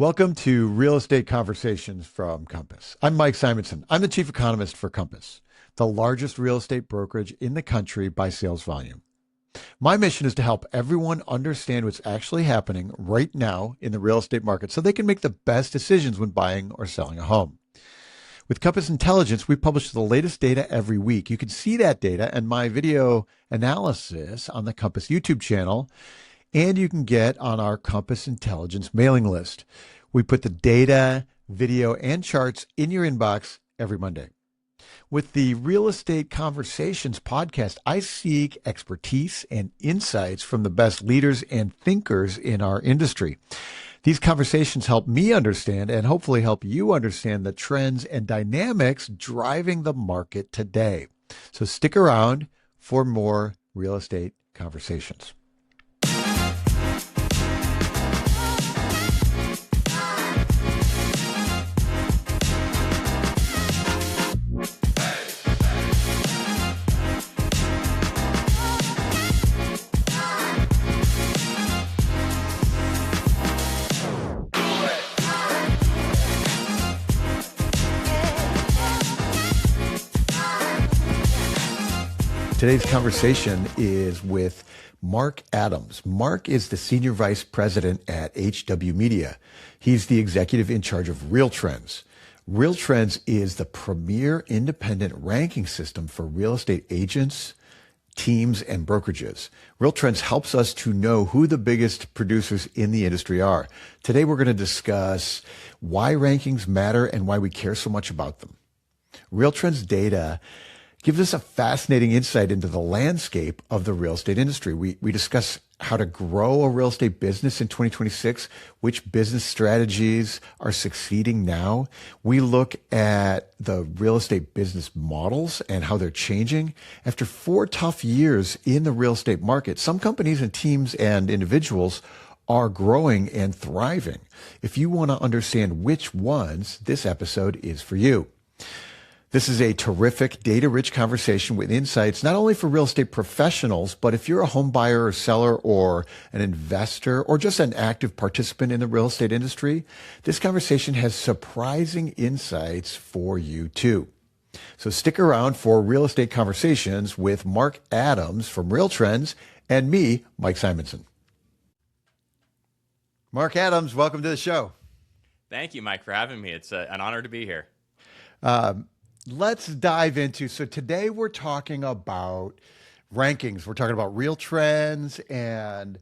Welcome to Real Estate Conversations from Compass. I'm Mike Simonsen. I'm the chief economist for Compass, the largest real estate brokerage in the country by sales volume. My mission is to help everyone understand what's actually happening right now in the real estate market so they can make the best decisions when buying or selling a home. With Compass Intelligence, we publish the latest data every week. You can see that data and my video analysis on the Compass YouTube channel, and you can get on our Compass Intelligence mailing list. We put the data, video, and charts in your inbox every Monday. With the Real Estate Conversations podcast, I seek expertise and insights from the best leaders and thinkers in our industry. These conversations help me understand and hopefully help you understand the trends and dynamics driving the market today. So stick around for more real estate conversations. Today's conversation is with Mark Adams. Mark is the Senior Vice President at HW Media. He's the executive in charge of RealTrends. RealTrends is the premier independent ranking system for real estate agents, teams, and brokerages. RealTrends helps us to know who the biggest producers in the industry are. Today, we're going to discuss why rankings matter and why we care so much about them. RealTrends data gives us a fascinating insight into the landscape of the real estate industry. We discuss how to grow a real estate business in 2026, which business strategies are succeeding now. We look at the real estate business models and how they're changing. After 4 tough years in the real estate market, some companies and teams and individuals are growing and thriving. If you want to understand which ones, this episode is for you. This is a terrific data-rich conversation with insights, not only for real estate professionals, but if you're a home buyer or seller or an investor or just an active participant in the real estate industry, this conversation has surprising insights for you too. So stick around for Real Estate Conversations with Mark Adams from RealTrends and me, Mike Simonsen. Mark Adams, welcome to the show. Thank you, Mike, for having me. It's an honor to be here. Let's dive into, so today we're talking about rankings. We're talking about real trends and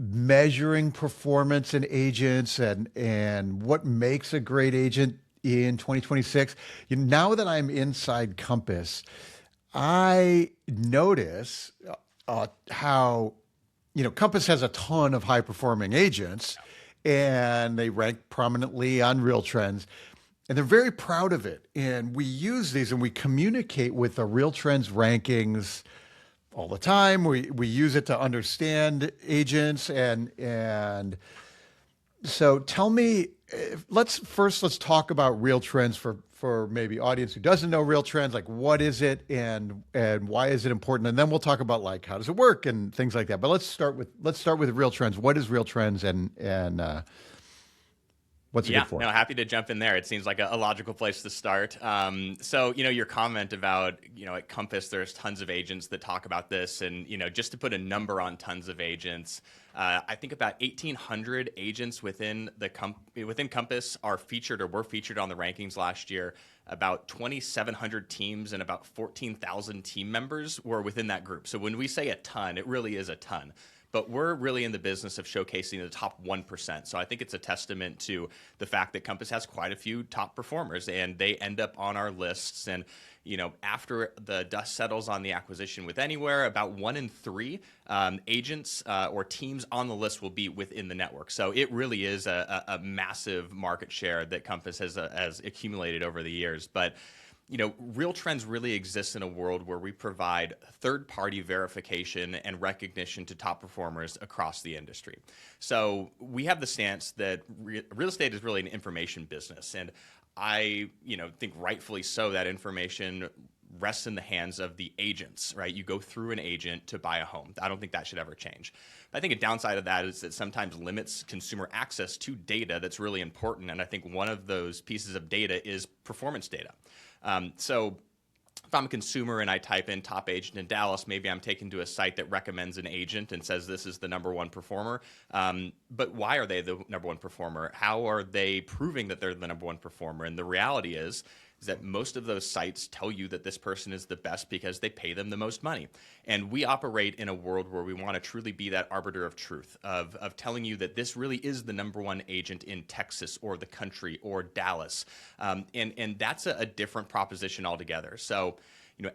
measuring performance in agents and what makes a great agent in 2026. Now that I'm inside Compass, I notice how, Compass has a ton of high performing agents and they rank prominently on Real Trends. And they're very proud of it. And we use these and we communicate with the RealTrends rankings all the time. We use it to understand agents. And so tell me, let's talk about RealTrends for maybe audience who doesn't know RealTrends, like what is it and why is it important? And then we'll talk about like how does it work and things like that. But let's start with RealTrends. What is RealTrends and what's it good for? No, happy to jump in there. It seems like a logical place to start. So, your comment about, at Compass, there's tons of agents that talk about this. And, just to put a number on tons of agents, I think about 1,800 agents within Compass are featured or were featured on the rankings last year. About 2,700 teams and about 14,000 team members were within that group. So when we say a ton, it really is a ton. But we're really in the business of showcasing the top 1%. So I think it's a testament to the fact that Compass has quite a few top performers and they end up on our lists. And, after the dust settles on the acquisition with Anywhere, about 1 in 3 agents or teams on the list will be within the network. So it really is a massive market share that Compass has accumulated over the years. But RealTrends really exists in a world where we provide third-party verification and recognition to top performers across the industry. So we have the stance that real estate is really an information business, and I, think rightfully so that information rests in the hands of the agents, right? You go through an agent to buy a home. I don't think that should ever change. I think a downside of that is it sometimes limits consumer access to data that's really important. And I think one of those pieces of data is performance data. So if I'm a consumer and I type in top agent in Dallas, maybe I'm taken to a site that recommends an agent and says this is the #1 performer. But why are they the #1 performer? How are they proving that they're the #1 performer? And the reality is that most of those sites tell you that this person is the best because they pay them the most money. And we operate in a world where we want to truly be that arbiter of truth, of telling you that this really is the #1 agent in Texas or the country or Dallas. And that's a different proposition altogether. So,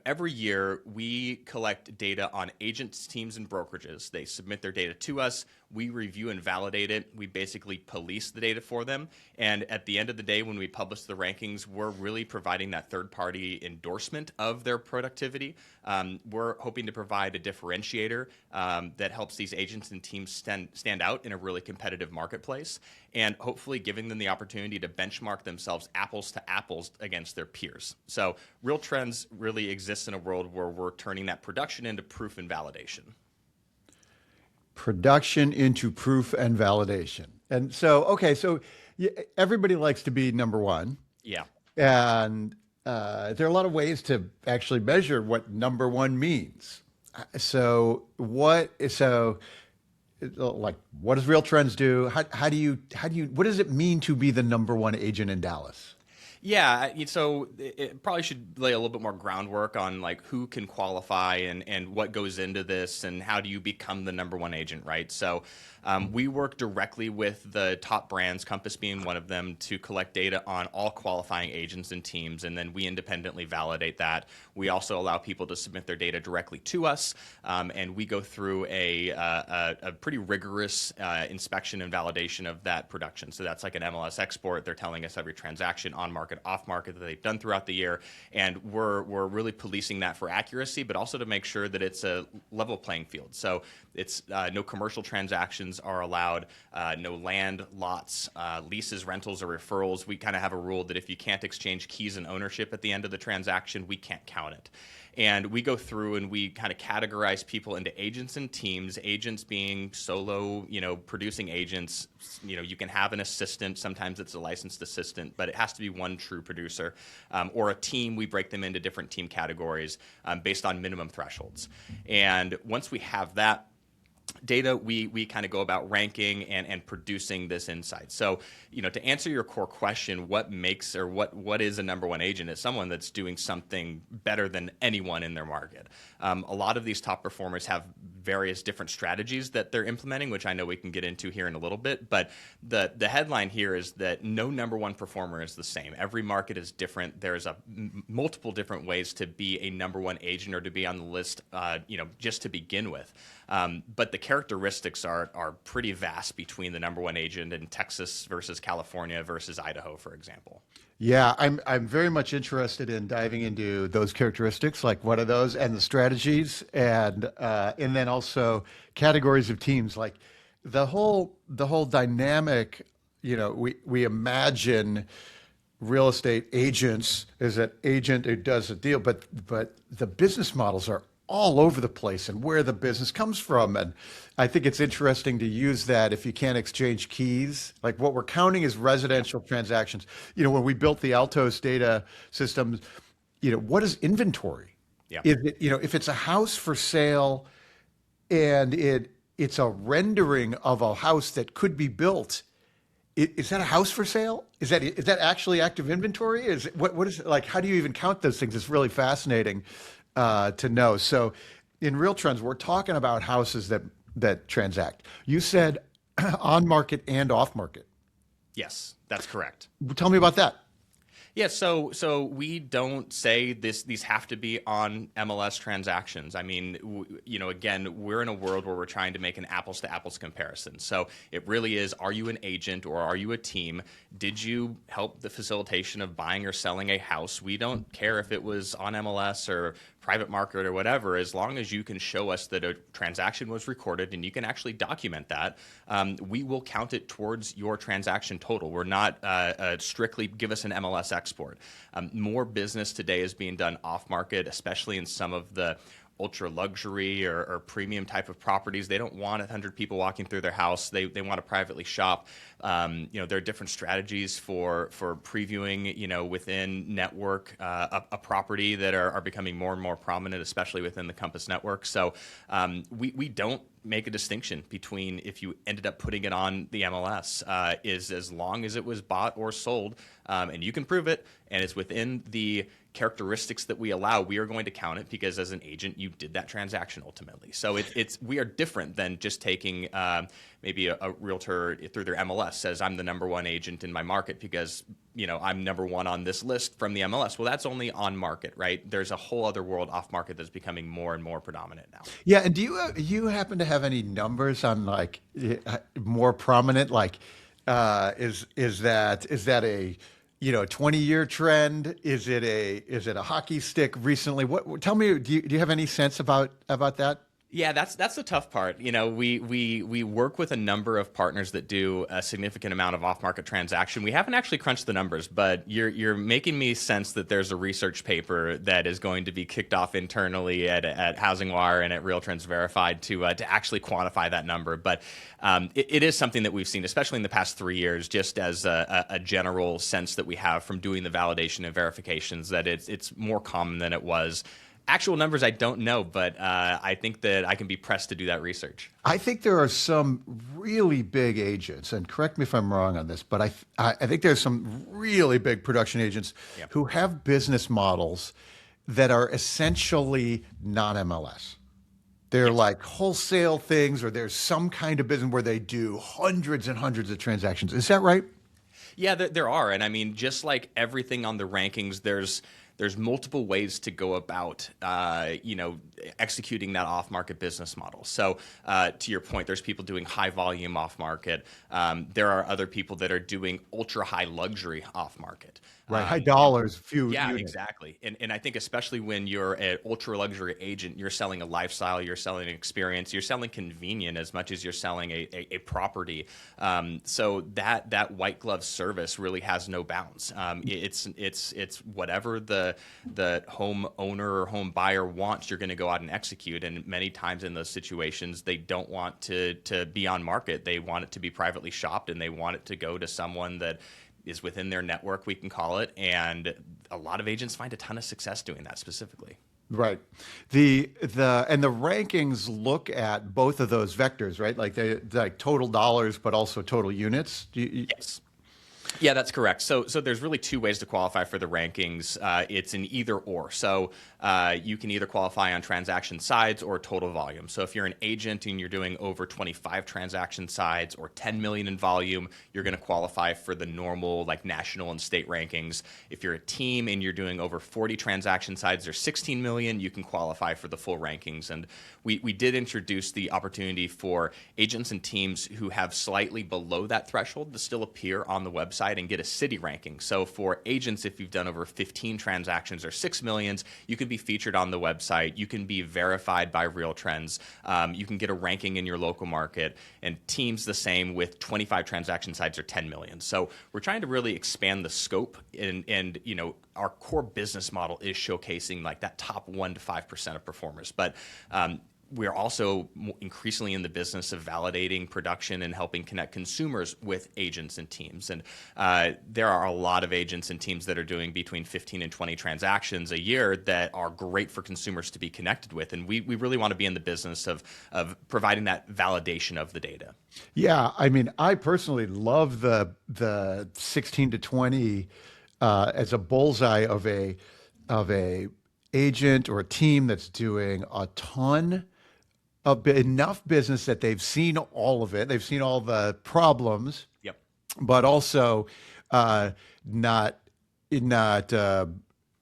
every year we collect data on agents, teams, and brokerages. They submit their data to us. We review and validate it. We basically police the data for them. And at the end of the day, when we publish the rankings, we're really providing that third-party endorsement of their productivity. We're hoping to provide a differentiator that helps these agents and teams stand out in a really competitive marketplace, and hopefully giving them the opportunity to benchmark themselves apples to apples against their peers. So Real Trends really exists in a world where we're turning that production into proof and validation. Production into proof and validation. And so, okay, so everybody likes to be #1. Yeah. And there are a lot of ways to actually measure what #1 means. So what does Real Trends do? What does it mean to be the #1 agent in Dallas? Yeah, so it probably should lay a little bit more groundwork on like who can qualify and what goes into this and how do you become the #1 agent, right? So we work directly with the top brands, Compass being one of them, to collect data on all qualifying agents and teams, and then we independently validate that. We also allow people to submit their data directly to us, and we go through a pretty rigorous inspection and validation of that production. So that's like an MLS export. They're telling us every transaction on market, off market that they've done throughout the year, and we're really policing that for accuracy, but also to make sure that it's a level playing field. So it's no commercial transactions are allowed, no land, lots, leases, rentals, or referrals. We kind of have a rule that if you can't exchange keys and ownership at the end of the transaction, we can't count it. And we go through and we kind of categorize people into agents and teams, agents being solo, producing agents. You can have an assistant. Sometimes it's a licensed assistant, but it has to be one true producer. Or a team, we break them into different team categories based on minimum thresholds. And once we have that data, we kind of go about ranking and producing this insight. So, to answer your core question, what makes or what is a #1 agent? Is someone that's doing something better than anyone in their market. A lot of these top performers have various different strategies that they're implementing, which I know we can get into here in a little bit. But the headline here is that no #1 performer is the same. Every market is different. There's multiple different ways to be a #1 agent or to be on the list, just to begin with. But the characteristics are pretty vast between the #1 agent in Texas versus California versus Idaho, for example. Yeah, I'm very much interested in diving into those characteristics, like what are those, and the strategies, and then also categories of teams, like the whole dynamic. We imagine real estate agents as an agent who does a deal, but the business models are all over the place and where the business comes from. And I think it's interesting to use that if you can't exchange keys. Like what we're counting is residential transactions. When we built the Altos data systems, what is inventory? Yeah. Is it, if it's a house for sale and it's a rendering of a house that could be built, is that a house for sale? Is that actually active inventory? What is it like? How do you even count those things? It's really fascinating to know. So in Real Trends, we're talking about houses that transact. You said on market and off market. Yes, that's correct. Tell me about that. Yeah, so we don't say these have to be on MLS transactions. I mean, again, we're in a world where we're trying to make an apples to apples comparison. So it really is, are you an agent or are you a team? Did you help the facilitation of buying or selling a house? We don't care if it was on MLS or private market or whatever, as long as you can show us that a transaction was recorded and you can actually document that, we will count it towards your transaction total. We're not strictly give us an MLS export. More business today is being done off market, especially in some of the ultra luxury or premium type of properties. They don't want 100 people walking through their house. They want to privately shop. There are different strategies for previewing, within network a property that are becoming more and more prominent, especially within the Compass network. So we don't make a distinction between if you ended up putting it on the MLS, is as long as it was bought or sold, and you can prove it, and it's within the characteristics that we allow, we are going to count it because as an agent, you did that transaction ultimately. So we are different than just taking maybe a realtor through their MLS says I'm the number one agent in my market because I'm number one on this list from the MLS. Well, that's only on market, right? There's a whole other world off market that's becoming more and more predominant now. Yeah, and do you happen to have any numbers on like more prominent? Like, is that a 20-year trend? Is it a hockey stick recently? Tell me, do you have any sense about that? Yeah, that's the tough part. We work with a number of partners that do a significant amount of off-market transaction. We haven't actually crunched the numbers, but you're making me sense that there's a research paper that is going to be kicked off internally at Housing Wire and at RealTrends-Verified to actually quantify that number. But it is something that we've seen, especially in the past 3 years, just as a general sense that we have from doing the validation and verifications that it's more common than it was. Actual numbers I don't know, but I think that I can be pressed to do that research. I think there are some really big agents, and correct me if I'm wrong on this, but I think there's some really big production agents who have business models that are essentially non-MLS. They're like wholesale things, or there's some kind of business where they do hundreds and hundreds of transactions. Is that right? Yeah, there are. And I mean, just like everything on the rankings, there's multiple ways to go about, executing that off-market business model. So to your point, there's people doing high volume off-market. There are other people that are doing ultra high luxury off-market. Right, high dollars, few Yeah, units. exactly. And I think especially when you're an ultra luxury agent, you're selling a lifestyle, you're selling an experience, you're selling convenient as much as you're selling a property. So that white glove service really has no bounds. It's whatever the home owner or home buyer wants, you're going to go out and execute. And many times in those situations, they don't want to be on market. They want it to be privately shopped, and they want it to go to someone that is within their network, we can call it, and a lot of agents find a ton of success doing that specifically. Right. The rankings look at both of those vectors, right? Like total dollars, but also total units. Yes. Yeah, that's correct. So there's really two ways to qualify for the rankings. It's an either or. So you can either qualify on transaction sides or total volume. So if you're an agent and you're doing over 25 transaction sides or 10 million in volume, you're going to qualify for the normal like national and state rankings. If you're a team and you're doing over 40 transaction sides or 16 million, you can qualify for the full rankings. And we did introduce the opportunity for agents and teams who have slightly below that threshold to still appear on the website and get a city ranking. So for agents, if you've done over 15 transactions or 6 millions, you can be featured on the website. You can be verified by RealTrends. You can get a ranking in your local market. And teams the same with 25 transaction sites or 10 million. So we're trying to really expand the scope, and our core business model is showcasing like that top 1% to 5% of performers. But we're also increasingly in the business of validating production and helping connect consumers with agents and teams. And there are a lot of agents and teams that are doing between 15 and 20 transactions a year that are great for consumers to be connected with. And we really want to be in the business of providing that validation of the data. Yeah, I mean, I personally love the 16 to 20 as a bullseye of a agent or a team that's doing a ton of enough business that they've seen all of it. They've seen all the problems. Yep. But also not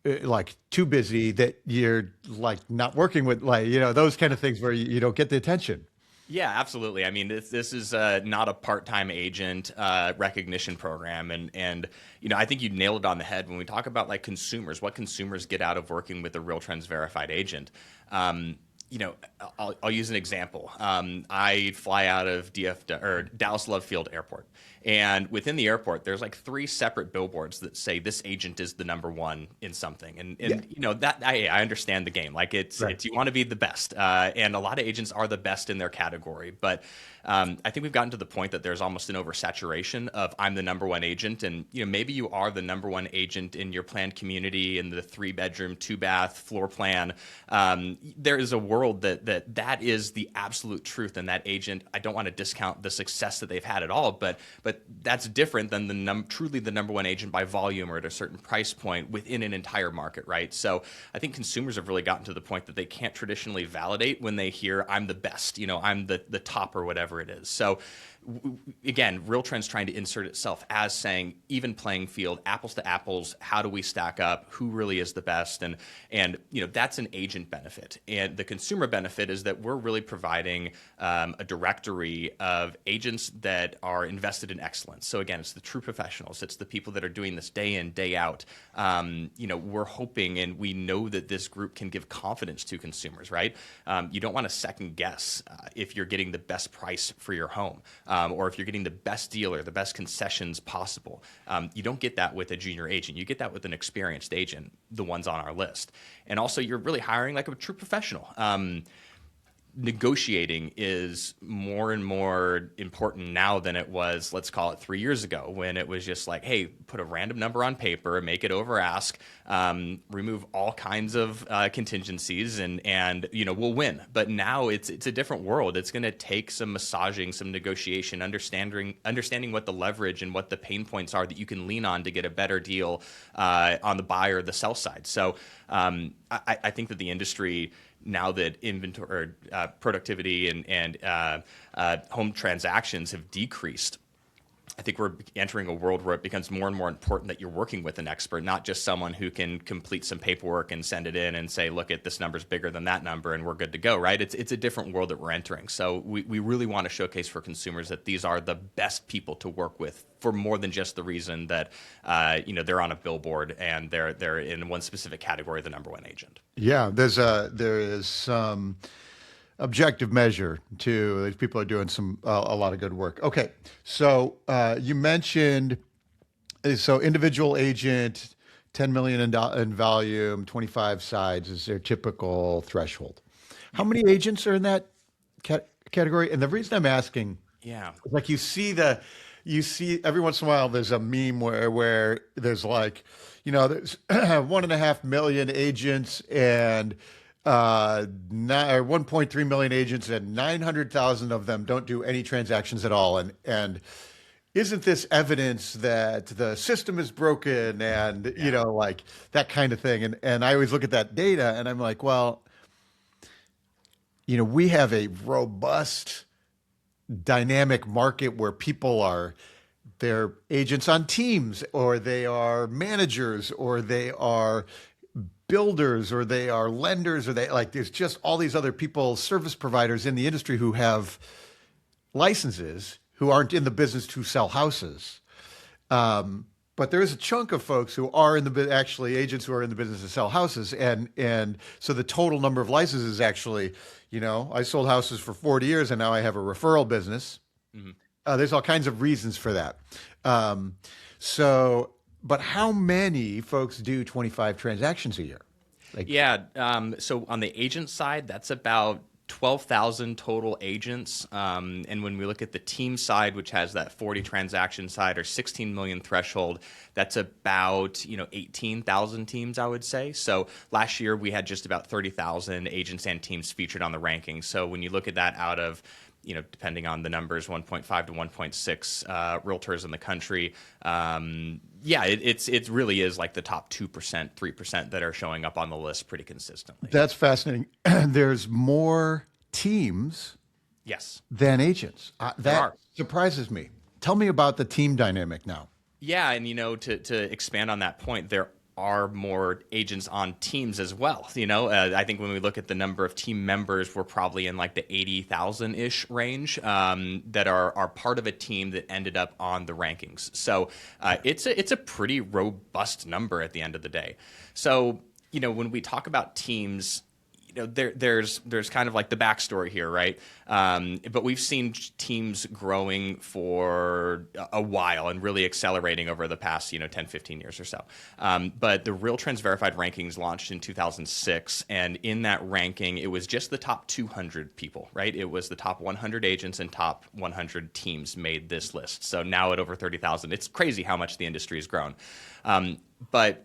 like too busy that you're like not working with those kind of things where you don't get the attention. Yeah, absolutely. I mean, this is not a part-time agent recognition program, and I think you nailed it on the head when we talk about like consumers, what consumers get out of working with a RealTrends-Verified agent. I'll use an example. I fly out of Dallas Love Field Airport, And within the airport, there's like 3 separate billboards that say this agent is the number one in something. And you know, that I understand the game. Like it's you want to be the best. And a lot of agents are the best in their category. But I think we've gotten to the point that there's almost an oversaturation of I'm the number one agent. And you know, maybe you are the number one agent in your planned community in the 3-bedroom, 2-bath floor plan. There is a world that is the absolute truth. And that agent, I don't want to discount the success that they've had at all, but that's different than truly the number one agent by volume or at a certain price point within an entire market, right? So I think consumers have really gotten to the point that they can't traditionally validate when they hear I'm the best, you know, I'm the top or whatever it is. So again, RealTrends trying to insert itself as saying even playing field, apples to apples, how do we stack up, who really is the best, and you know, that's an agent benefit. And the consumer benefit is that we're really providing a directory of agents that are invested in excellence. So again, it's the true professionals, it's the people that are doing this day in, day out. You know, we're hoping and we know that this group can give confidence to consumers, right? You don't want to second guess if you're getting the best price for your home. Or if you're getting the best deal or the best concessions possible. You don't get that with a junior agent. You get that with an experienced agent, the ones on our list. And also, you're really hiring like a true professional. Negotiating is more and more important now than it was, let's call it 3 years ago, when it was just like, hey, put a random number on paper, make it over ask, remove all kinds of contingencies, and you know, we'll win. But now it's a different world. It's going to take some massaging, some negotiation, understanding what the leverage and what the pain points are that you can lean on to get a better deal on the buy or the sell side. So I think that the industry, now that inventory productivity and home transactions have decreased, I think we're entering a world where it becomes more and more important that you're working with an expert, not just someone who can complete some paperwork and send it in and say, look, this number's bigger than that number and we're good to go, right? It's a different world that we're entering. So we really want to showcase for consumers that these are the best people to work with for more than just the reason that you know, they're on a billboard and they're in one specific category, the number one agent. Yeah, there is some objective measure to these people are doing a lot of good work. Okay, so you mentioned individual agent, 10 million in volume, 25 sides is their typical threshold. How many agents are in that category? And the reason I'm asking, like you see every once in a while there's a meme where there's like, you know, there's 1.5 million agents and 1.3 million agents, and 900,000 of them don't do any transactions at all. And isn't this evidence that the system is broken and, you know, like that kind of thing? And I always look at that data and I'm like, well, you know, we have a robust, dynamic market where they're agents on teams, or they are managers, or they are builders, or they are lenders, or there's just all these other people, service providers in the industry who have licenses, who aren't in the business to sell houses. But there is a chunk of folks who are actually agents who are in the business to sell houses. And so the total number of licenses is actually, you know, I sold houses for 40 years and now I have a referral business. Mm-hmm. There's all kinds of reasons for that. But how many folks do 25 transactions a year? So on the agent side, that's about 12,000 total agents. And when we look at the team side, which has that 40 transaction side or 16 million threshold, that's about 18,000 teams, I would say. So last year we had just about 30,000 agents and teams featured on the rankings. So when you look at that out of depending on the numbers, 1.5 to 1.6 realtors in the country. It really is like the top 2%, 3% that are showing up on the list pretty consistently. That's fascinating. There's more teams than agents. That surprises me. Tell me about the team dynamic now. Yeah, and to expand on that point, there are more agents on teams as well. I think when we look at the number of team members, we're probably in like the 80,000-ish range that are part of a team that ended up on the rankings. So it's a pretty robust number at the end of the day. So when we talk about teams, there's kind of like the backstory here, right? But we've seen teams growing for a while and really accelerating over the past 10, 15 years or so. But the RealTrends-Verified rankings launched in 2006, and in that ranking, it was just the top 200 people, right? It was the top 100 agents and top 100 teams made this list. So now at over 30,000, it's crazy how much the industry has grown. But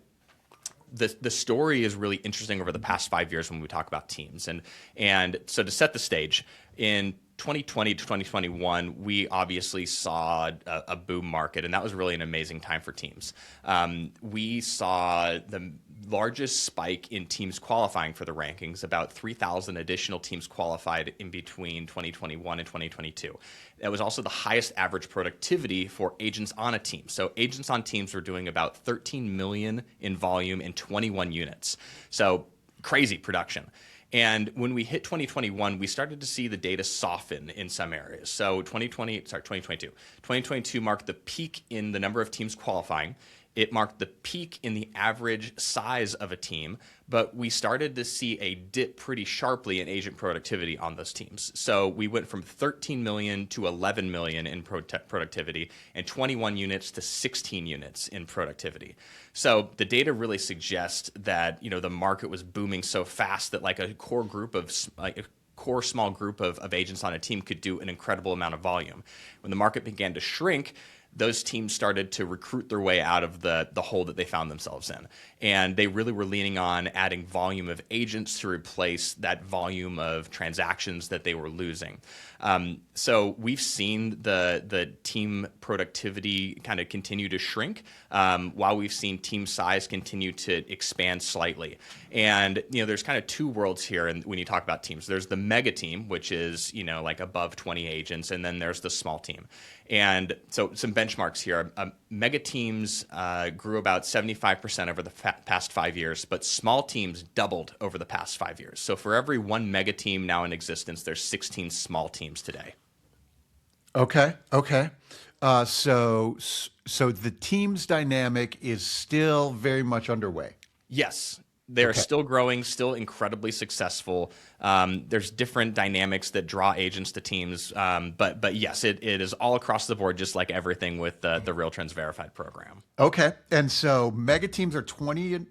the story is really interesting over the past 5 years when we talk about teams. And so to set the stage, in 2020 to 2021, we obviously saw a boom market, and that was really an amazing time for teams. We saw the largest spike in teams qualifying for the rankings. About 3,000 additional teams qualified in between 2021 and 2022. That was also the highest average productivity for agents on a team. So agents on teams were doing about 13 million in volume in 21 units. So crazy production. And when we hit 2021, we started to see the data soften in some areas. So 2022 marked the peak in the number of teams qualifying. It marked the peak in the average size of a team, but we started to see a dip pretty sharply in agent productivity on those teams. So we went from 13 million to 11 million in productivity and 21 units to 16 units in productivity. So the data really suggests that, the market was booming so fast that like a core small group of agents on a team could do an incredible amount of volume. When the market began to shrink, those teams started to recruit their way out of the hole that they found themselves in. And they really were leaning on adding volume of agents to replace that volume of transactions that they were losing. So we've seen the team productivity kind of continue to shrink, while we've seen team size continue to expand slightly. And there's kind of two worlds here. And when you talk about teams, there's the mega team, which is like above 20 agents, and then there's the small team. And so some benchmarks here. Mega teams grew about 75% over the past 5 years, but small teams doubled over the past 5 years. So for every one mega team now in existence, there's 16 small teams today. Okay. So the teams dynamic is still very much underway. Yes. They're still growing, still incredibly successful. There's different dynamics that draw agents to teams, but yes, it is all across the board, just like everything with the RealTrends-Verified program. Okay, and so mega teams are 20.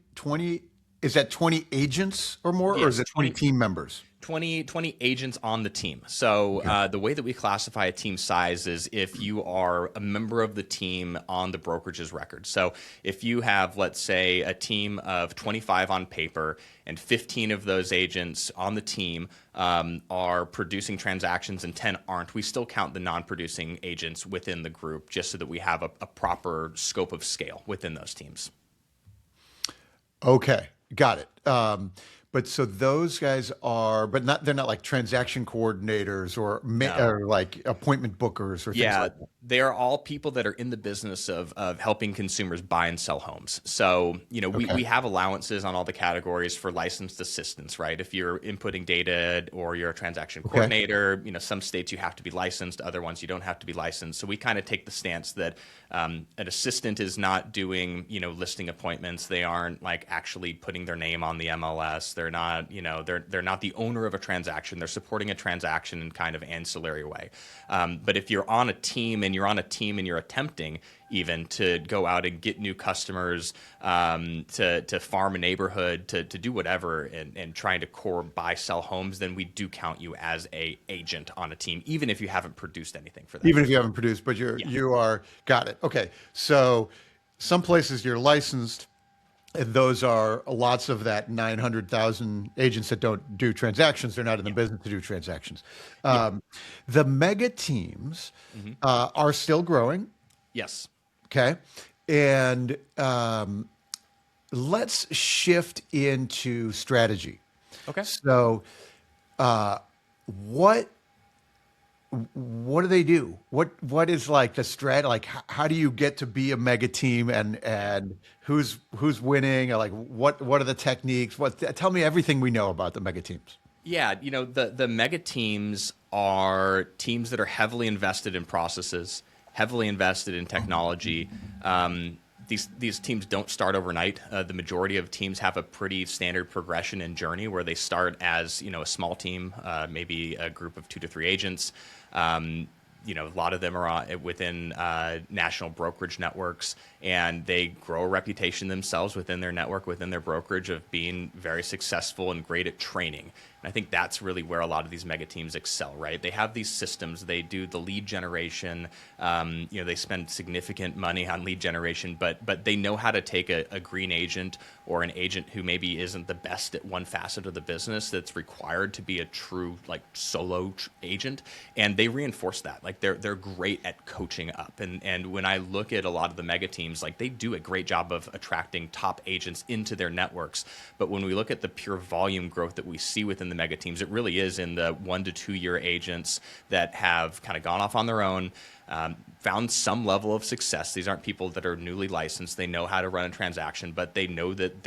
Is that 20 agents or more, Yes, or is it 20 team members? 20 agents on the team. So the way that we classify a team size is if you are a member of the team on the Brokerages record. So if you have, let's say, a team of 25 on paper and 15 of those agents on the team are producing transactions and 10 aren't, we still count the non-producing agents within the group just so that we have a proper scope of scale within those teams. Okay, got it. But so those guys are, they're not like transaction coordinators or like appointment bookers or things like that. They are all people that are in the business of helping consumers buy and sell homes. So, we have allowances on all the categories for licensed assistants, right? If you're inputting data or you're a transaction coordinator, some states you have to be licensed, other ones you don't have to be licensed. So we kind of take the stance that an assistant is not doing, listing appointments. They aren't like actually putting their name on the MLS. They're not, they're not the owner of a transaction. They're supporting a transaction in kind of ancillary way. But if you're on a team and you're attempting even to go out and get new customers, to farm a neighborhood, to do whatever and trying to buy, sell homes, then we do count you as a agent on a team, even if you haven't produced anything for that. Even if you haven't produced, but you are, got it. Okay. So some places you're licensed, and those are lots of that 900,000 agents that don't do transactions. They're not in the business to do transactions. The mega teams are still growing. Yes. Okay. And let's shift into strategy. Okay. So what do they do? What is like the strat? Like how do you get to be a mega team and who's winning? Or like what are the techniques? Tell me everything we know about the mega teams. Yeah, the mega teams are teams that are heavily invested in processes, heavily invested in technology. these teams don't start overnight. The majority of teams have a pretty standard progression and journey where they start as a small team, maybe a group of 2 to 3 agents. A lot of them are within national brokerage networks, and they grow a reputation themselves within their network, within their brokerage, of being very successful and great at training. And I think that's really where a lot of these mega teams excel, right? They have these systems. They do the lead generation. They spend significant money on lead generation, but they know how to take a green agent or an agent who maybe isn't the best at one facet of the business that's required to be a true solo agent, and they reinforce that. They're great at coaching up. And when I look at a lot of the mega teams, they do a great job of attracting top agents into their networks. But when we look at the pure volume growth that we see within the mega teams, it really is in the 1 to 2 year agents that have kind of gone off on their own, found some level of success. These aren't people that are newly licensed. They know how to run a transaction, but they know that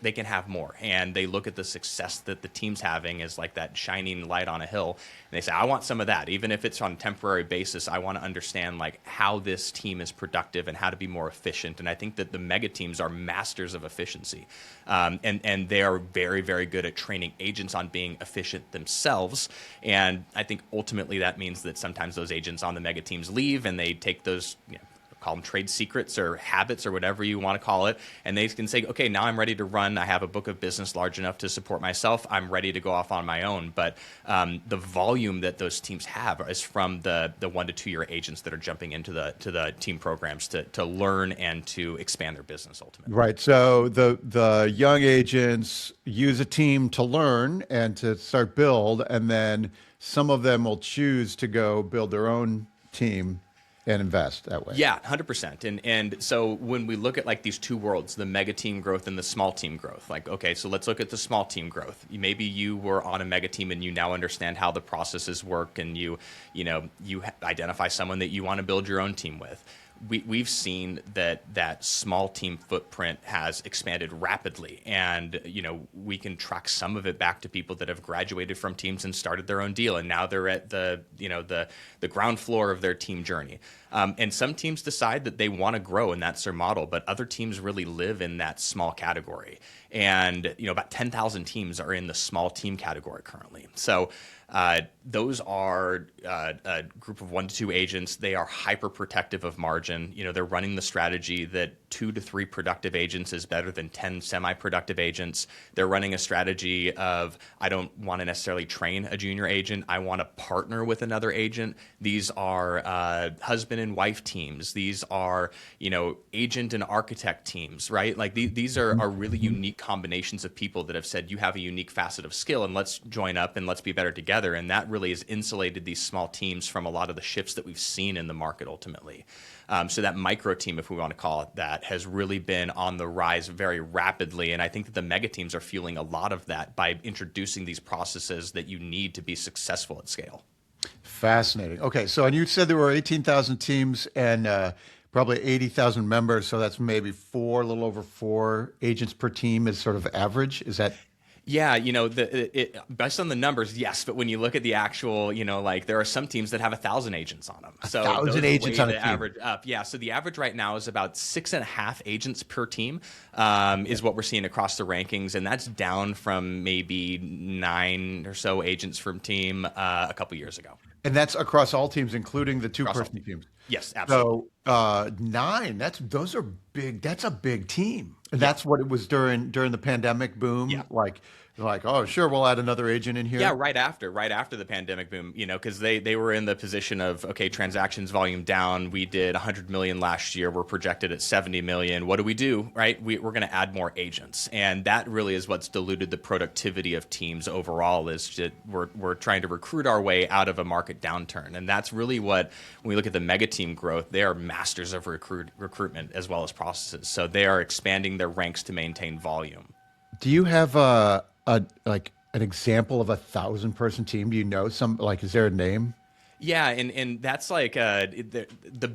they can have more. And they look at the success that the team's having as that shining light on a hill. And they say, I want some of that. Even if it's on a temporary basis, I want to understand how this team is productive and how to be more efficient. And I think that the mega teams are masters of efficiency. And they are very, very good at training agents on being efficient themselves. And I think ultimately that means that sometimes those agents on the mega teams leave and they take those, call them trade secrets or habits or whatever you want to call it, and they can say, okay, now I'm ready to run. I have a book of business large enough to support myself. I'm ready to go off on my own. But the volume that those teams have is from the 1 to 2 year agents that are jumping into the team programs to learn and to expand their business ultimately. Right. So the young agents use a team to learn and to start build, and then some of them will choose to go build their own team and invest that way. Yeah, 100%. And so when we look at these two worlds, the mega team growth and the small team growth, okay, so let's look at the small team growth. Maybe you were on a mega team and you now understand how the processes work, and you identify someone that you want to build your own team with. We've seen that small team footprint has expanded rapidly, and we can track some of it back to people that have graduated from teams and started their own deal, and now they're at the ground floor of their team journey. And some teams decide that they want to grow, and that's their model, but other teams really live in that small category. And about 10,000 teams are in the small team category currently. So those are a group of 1 to 2 agents. They are hyper protective of margin. They're running the strategy that 2 to 3 productive agents is better than 10 semi-productive agents. They're running a strategy of, I don't want to necessarily train a junior agent. I want to partner with another agent. These are husband and wife teams. These are, agent and architect teams, right? These are really unique combinations of people that have said, you have a unique facet of skill and let's join up and let's be better together. And that really has insulated these small teams from a lot of the shifts that we've seen in the market ultimately. So that micro team, if we want to call it that, has really been on the rise very rapidly. And I think that the mega teams are fueling a lot of that by introducing these processes that you need to be successful at scale. Fascinating. Okay, so and you said there were 18,000 teams and probably 80,000 members, so that's maybe a little over 4 agents per team is sort of average. Is that? Yeah, based on the numbers, yes. But when you look at the actual, there are some teams that have 1,000 agents on them. So 1,000 agents on a team. Average up. Yeah. So the average right now is about 6.5 agents per team, is what we're seeing across the rankings, and that's down from maybe 9 or so agents per team a couple years ago. And that's across all teams, including the 2-person teams. Yes, absolutely. So 9. Those are big. That's a big team. And that's what it was during the pandemic boom. Yeah. Like, oh, sure, we'll add another agent in here. Yeah, right after the pandemic boom, because they were in the position of, okay, transactions volume down. We did 100 million last year. We're projected at 70 million. What do? Right? We're going to add more agents, and that really is what's diluted the productivity of teams overall. Is that we're trying to recruit our way out of a market downturn, and that's really what, when we look at the mega team growth, they are masters of recruitment as well as processes. So they are expanding their ranks to maintain volume. Do you have an example of 1,000-person team? Do you know some? Is there a name? Yeah, and that's the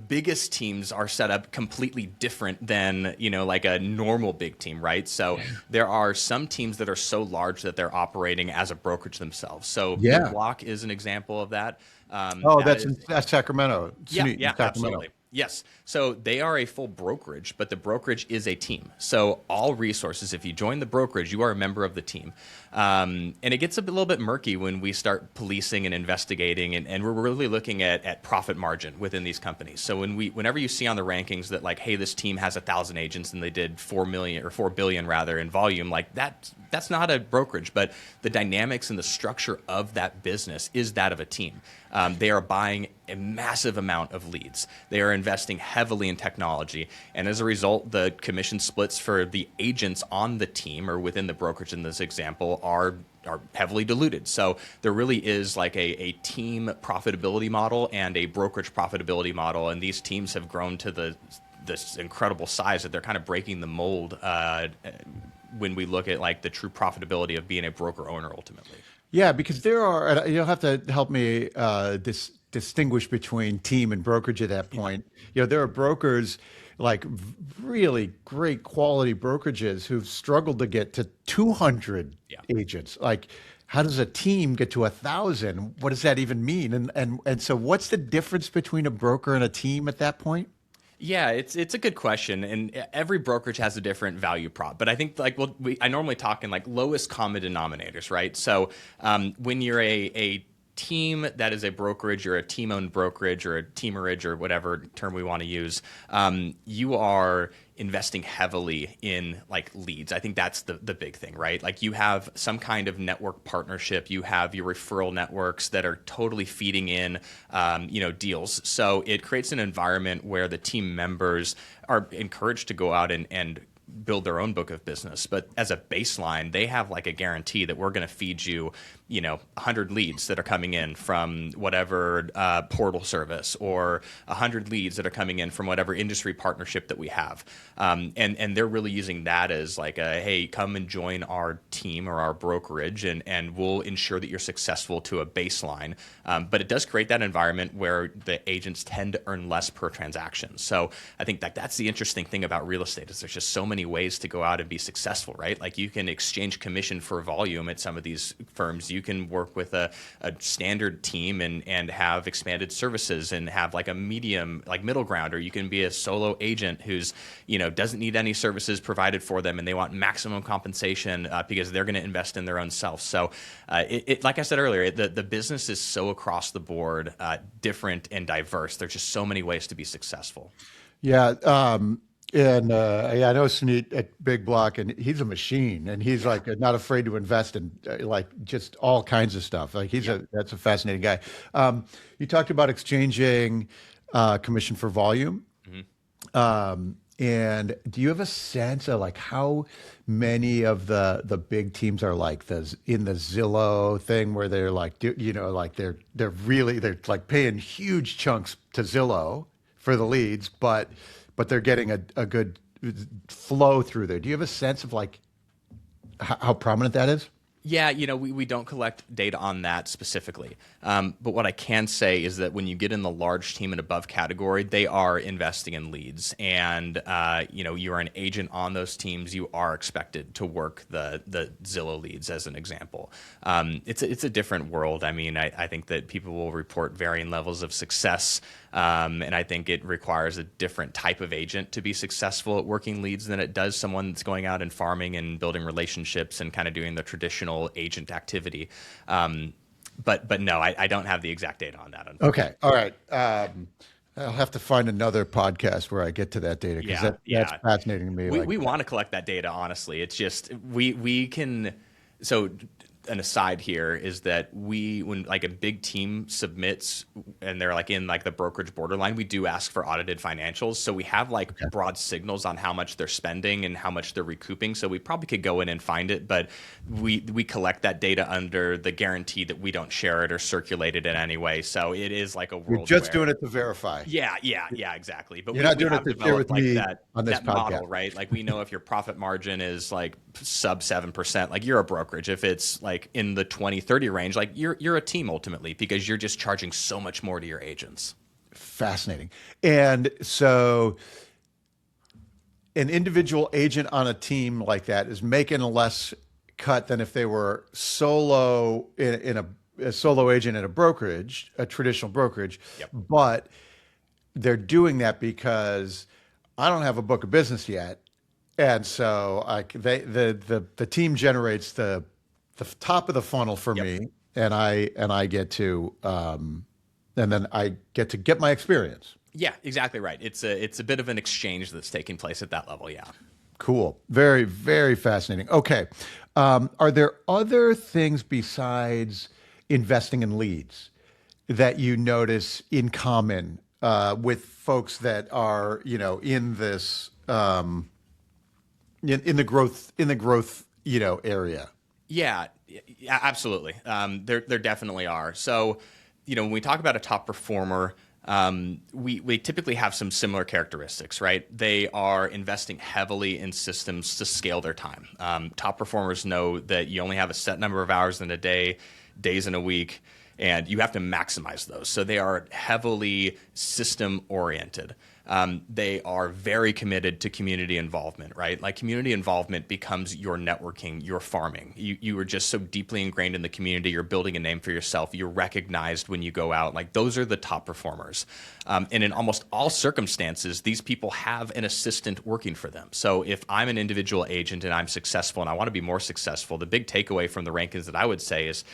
biggest teams are set up completely different than a normal big team, right? So there are some teams that are so large that they're operating as a brokerage themselves. So Big Block is an example of that. That's Sacramento. Yeah, Sacramento. absolutely. Yes. So they are a full brokerage, but the brokerage is a team. So all resources, if you join the brokerage, you are a member of the team. And it gets a little bit murky when we start policing and investigating, and we're really looking at profit margin within these companies. So whenever you see on the rankings that like, hey, this team has 1,000 agents and they did 4 million or 4 billion rather in volume, like that's not a brokerage, but the dynamics and the structure of that business is that of a team. They are buying a massive amount of leads. They are investing heavily in technology. And as a result, the commission splits for the agents on the team or within the brokerage in this example are heavily diluted. So there really is like a team profitability model and a brokerage profitability model. And these teams have grown to this incredible size that they're kind of breaking the mold when we look at like the true profitability of being a broker owner ultimately. Yeah, because there are, and you'll have to help me distinguish between team and brokerage at that point. There are brokers like really great quality brokerages who've struggled to get to 200 agents. Like, how does a team get to 1,000? What does that even mean? And so what's the difference between a broker and a team at that point? Yeah, it's a good question, and every brokerage has a different value prop. But I think like I normally talk in like lowest common denominators, right? So when you're a team that is a brokerage or a team-owned brokerage or a teamerage or whatever term we want to use, you are investing heavily in like leads. I think that's the big thing, right? Like you have some kind of network partnership. You have your referral networks that are totally feeding in, deals. So it creates an environment where the team members are encouraged to go out and build their own book of business. But as a baseline, they have like a guarantee that we're going to feed you, 100 leads that are coming in from whatever portal service or 100 leads that are coming in from whatever industry partnership that we have. And they're really using that as like hey, come and join our team or our brokerage and we'll ensure that you're successful to a baseline. But it does create that environment where the agents tend to earn less per transaction. So I think that's the interesting thing about real estate is there's just so many ways to go out and be successful, right? Like you can exchange commission for volume at some of these firms. You can work with a standard team and have expanded services and have like a medium, like middle ground, or you can be a solo agent who's, doesn't need any services provided for them and they want maximum compensation because they're going to invest in their own self. So like I said earlier, the business is so across the board, different and diverse. There's just so many ways to be successful. Yeah. And I know Suneet at Big Block, and he's a machine, and he's like not afraid to invest in like just all kinds of stuff. Like that's a fascinating guy. You talked about exchanging commission for volume. Mm-hmm. And do you have a sense of like how many of the big teams are like in the Zillow thing where they're like, like they're like paying huge chunks to Zillow for the leads, but they're getting a good flow through there. Do you have a sense of like how prominent that is? Yeah, we don't collect data on that specifically. But what I can say is that when you get in the large team and above category, they are investing in leads. And, you're an agent on those teams, you are expected to work the Zillow leads as an example. It's a different world. I mean, I think that people will report varying levels of success. And I think it requires a different type of agent to be successful at working leads than it does someone that's going out and farming and building relationships and kind of doing the traditional agent activity. But no, I don't have the exact data on that. Okay. All right. I'll have to find another podcast where I get to that data because that's fascinating to me. We want to collect that data, honestly. It's just we can. So an aside here is that when like a big team submits and they're like in like the brokerage borderline, we do ask for audited financials. So we have like broad signals on how much they're spending and how much they're recouping. So we probably could go in and find it, but we collect that data under the guarantee that we don't share it or circulate it in any way. So it is like a world. You're just doing it to verify. Yeah, exactly. But you're not doing it to share with me on this that podcast. Model, right? Like we know if your profit margin is like sub 7%, like you're a brokerage. If it's like in the 20-30 range, like you're a team ultimately because you're just charging so much more to your agents. Fascinating. And so an individual agent on a team like that is making a less cut than if they were solo in a solo agent in a brokerage, a traditional brokerage. Yep. But they're doing that because I don't have a book of business yet, and so the team generates the top of the funnel for Yep. me, and I get to and then I get to get my experience. Yeah, exactly right. It's a bit of an exchange that's taking place at that level. Yeah. Cool. Very, very fascinating. Okay. Are there other things besides investing in leads that you notice in common with folks that are, in this in the growth, area? Yeah, absolutely. There definitely are. So, when we talk about a top performer, we typically have some similar characteristics, right? They are investing heavily in systems to scale their time. Top performers know that you only have a set number of hours in a day, days in a week, and you have to maximize those. So they are heavily system oriented. They are very committed to community involvement, right? Like community involvement becomes your networking, your farming. You are just so deeply ingrained in the community. You're building a name for yourself. You're recognized when you go out. Like those are the top performers. And in almost all circumstances, these people have an assistant working for them. So if I'm an individual agent and I'm successful and I want to be more successful, the big takeaway from the rankings that I would say is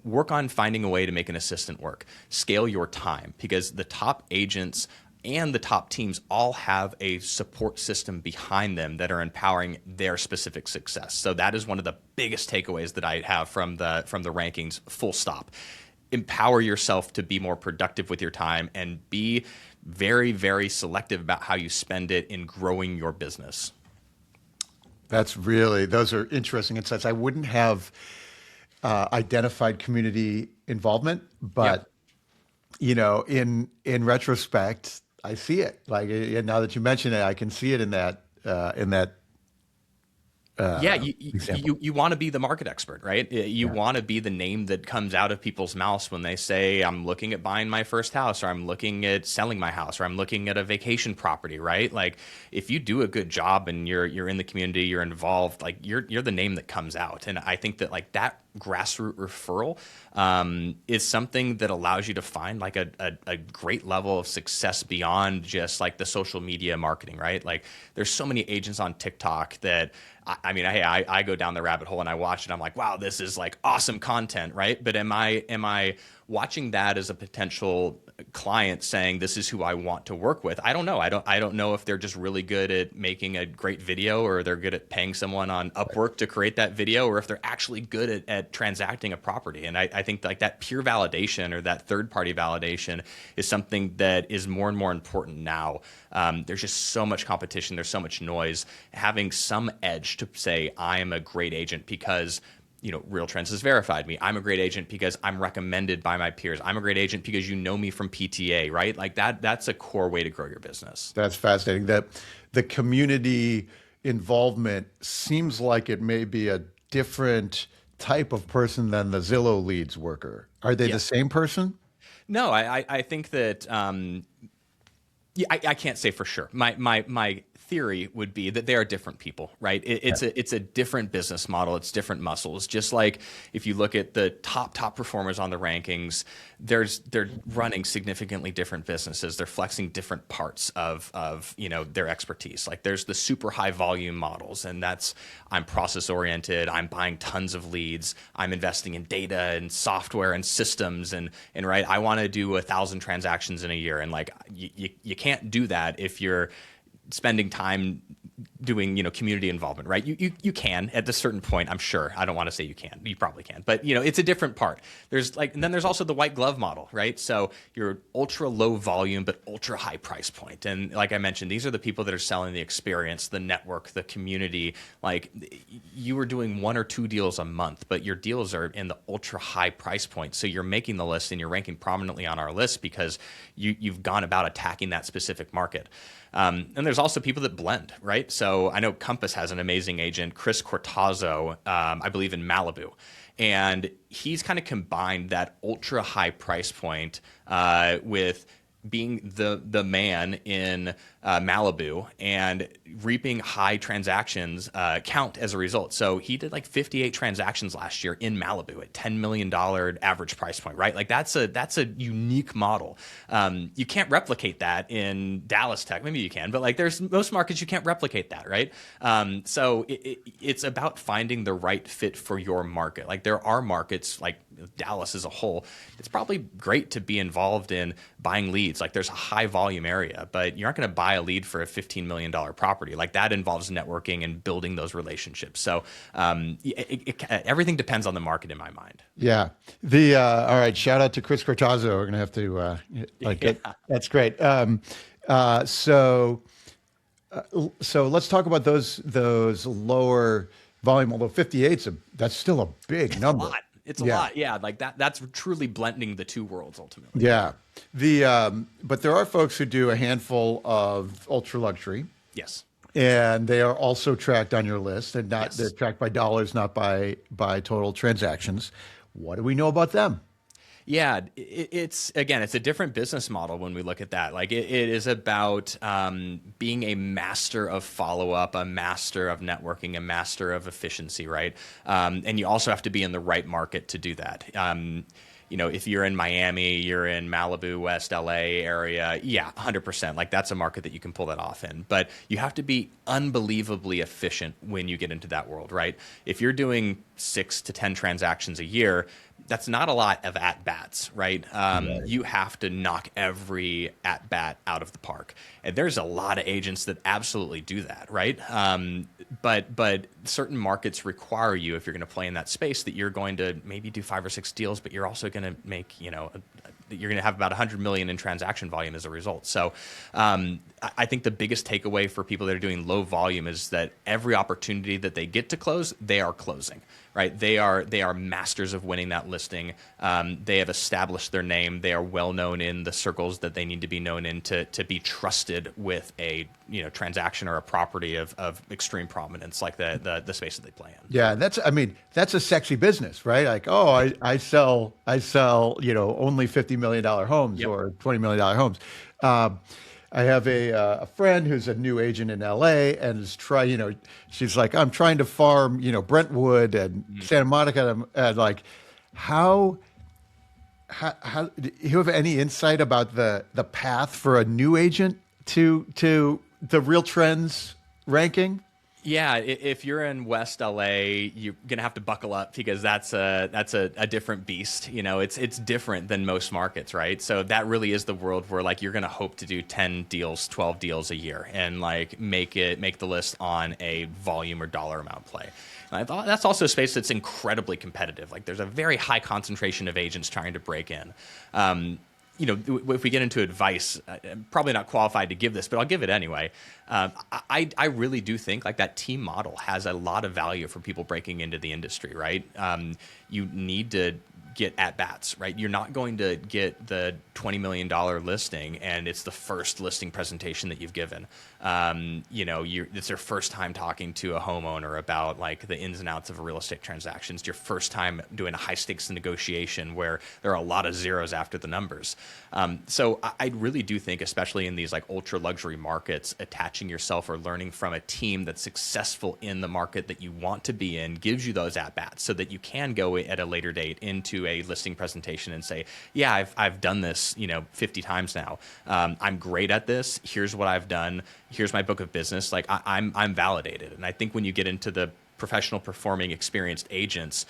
work on finding a way to make an assistant work. Scale your time because the top agents and the top teams all have a support system behind them that are empowering their specific success. So that is one of the biggest takeaways that I have from the rankings, full stop. Empower yourself to be more productive with your time and be very, very selective about how you spend it in growing your business. Those are interesting insights. I wouldn't have identified community involvement, but in retrospect, I see it. Like now that you mention it, I can see it in that example. You want to be the market expert, right? You want to be the name that comes out of people's mouths when they say, I'm looking at buying my first house, or I'm looking at selling my house, or I'm looking at a vacation property, right? Like if you do a good job and you're in the community, you're involved, like you're the name that comes out. And I think that like that grassroots referral is something that allows you to find like a great level of success beyond just like the social media marketing, right? Like there's so many agents on TikTok that I go down the rabbit hole and I watch it. I'm like, wow, this is like awesome content, right? But am I watching that as a potential client saying this is who I want to work with? I don't know. I don't know if they're just really good at making a great video, or they're good at paying someone on Upwork to create that video, or if they're actually good at transacting a property. And I think like that peer validation or that third party validation is something that is more and more important now. There's just so much competition. There's so much noise. Having some edge to say I am a great agent because RealTrends has verified me. I'm a great agent because I'm recommended by my peers. I'm a great agent because you know me from PTA, right? Like that's a core way to grow your business. That's fascinating. The community involvement seems like it may be a different type of person than the Zillow leads worker. Are they the same person? No, I think that I can't say for sure. My theory would be that they are different people, right? It's a different business model. It's different muscles. Just like if you look at the top performers on the rankings, they're running significantly different businesses. They're flexing different parts of their expertise. Like there's the super high volume models, and that's I'm process oriented. I'm buying tons of leads. I'm investing in data and software and systems, and right. I want to do 1,000 transactions in a year, and like you can't do that if you're spending time doing, community involvement, right? You can at a certain point, I'm sure. I don't want to say you can. You probably can. But, it's a different part. And then there's also the white glove model, right? So you're ultra low volume, but ultra high price point. And like I mentioned, these are the people that are selling the experience, the network, the community. Like you were doing 1 or 2 deals a month, but your deals are in the ultra high price point. So you're making the list and you're ranking prominently on our list because you've gone about attacking that specific market. And there's also people that blend, right? So I know Compass has an amazing agent, Chris Cortazzo, I believe in Malibu. And he's kind of combined that ultra high price point with being the man in Malibu, and reaping high transactions count as a result. So he did like 58 transactions last year in Malibu at $10 million average price point, right? Like that's a unique model. You can't replicate that in Dallas tech. Maybe you can, but like there's most markets you can't replicate that, right? So it's about finding the right fit for your market. Like there are markets like Dallas as a whole, it's probably great to be involved in buying leads. Like there's a high volume area, but you're not going to buy a lead for a $15 million property. Like that involves networking and building those relationships. So everything depends on the market in my mind. Yeah. All right. Shout out to Chris Cortazzo. We're going to have to, that's great. So let's talk about those lower volume, although 58's that's still a big number. It's a lot. Yeah. Like that's truly blending the two worlds ultimately. Yeah. But there are folks who do a handful of ultra luxury. Yes. And they are also tracked on your list, and they're tracked by dollars, not by total transactions. What do we know about them? Yeah, it's a different business model when we look at that. Like it is about being a master of follow-up, a master of networking, a master of efficiency, right? And you also have to be in the right market to do that. If you're in Miami, you're in Malibu, West LA area, 100%. Like that's a market that you can pull that off in. But you have to be unbelievably efficient when you get into that world, right? If you're doing 6 to 10 transactions a year, that's not a lot of at-bats, right? You have to knock every at-bat out of the park. And there's a lot of agents that absolutely do that, right? But certain markets require you, if you're going to play in that space, that you're going to maybe do 5 or 6 deals, but you're also going to make, you're going to have about 100 million in transaction volume as a result. So I think the biggest takeaway for people that are doing low volume is that every opportunity that they get to close, they are closing, right? They are masters of winning that listing. They have established their name. They are well known in the circles that they need to be known in to be trusted with a transaction or a property of extreme prominence, like the space that they play in. Yeah, that's a sexy business, right? Like, I sell only $50 million homes or $20 million homes. I have a friend who's a new agent in LA and is she's like, I'm trying to farm, Brentwood and Santa Monica, and like, how do you have any insight about the path for a new agent to the Real Trends ranking? Yeah, if you're in West LA, you're gonna have to buckle up because that's a different beast. It's different than most markets, right? So that really is the world where like you're gonna hope to do 10 deals, 12 deals a year, and like make the list on a volume or dollar amount play. And I thought that's also a space that's incredibly competitive. Like there's a very high concentration of agents trying to break in. If we get into advice, I'm probably not qualified to give this, but I'll give it anyway. I really do think like that team model has a lot of value for people breaking into the industry, right? You need to get at bats, right? You're not going to get the $20 million listing and it's the first listing presentation that you've given. It's their first time talking to a homeowner about like the ins and outs of a real estate transaction. It's your first time doing a high stakes negotiation where there are a lot of zeros after the numbers. So I really do think, especially in these like ultra luxury markets, attaching yourself or learning from a team that's successful in the market that you want to be in gives you those at bats so that you can go at a later date into a listing presentation and say, yeah, I've done this, 50 times now. I'm great at this. Here's what I've done. Here's my book of business. Like I'm validated. And I think when you get into the professional performing experienced agents,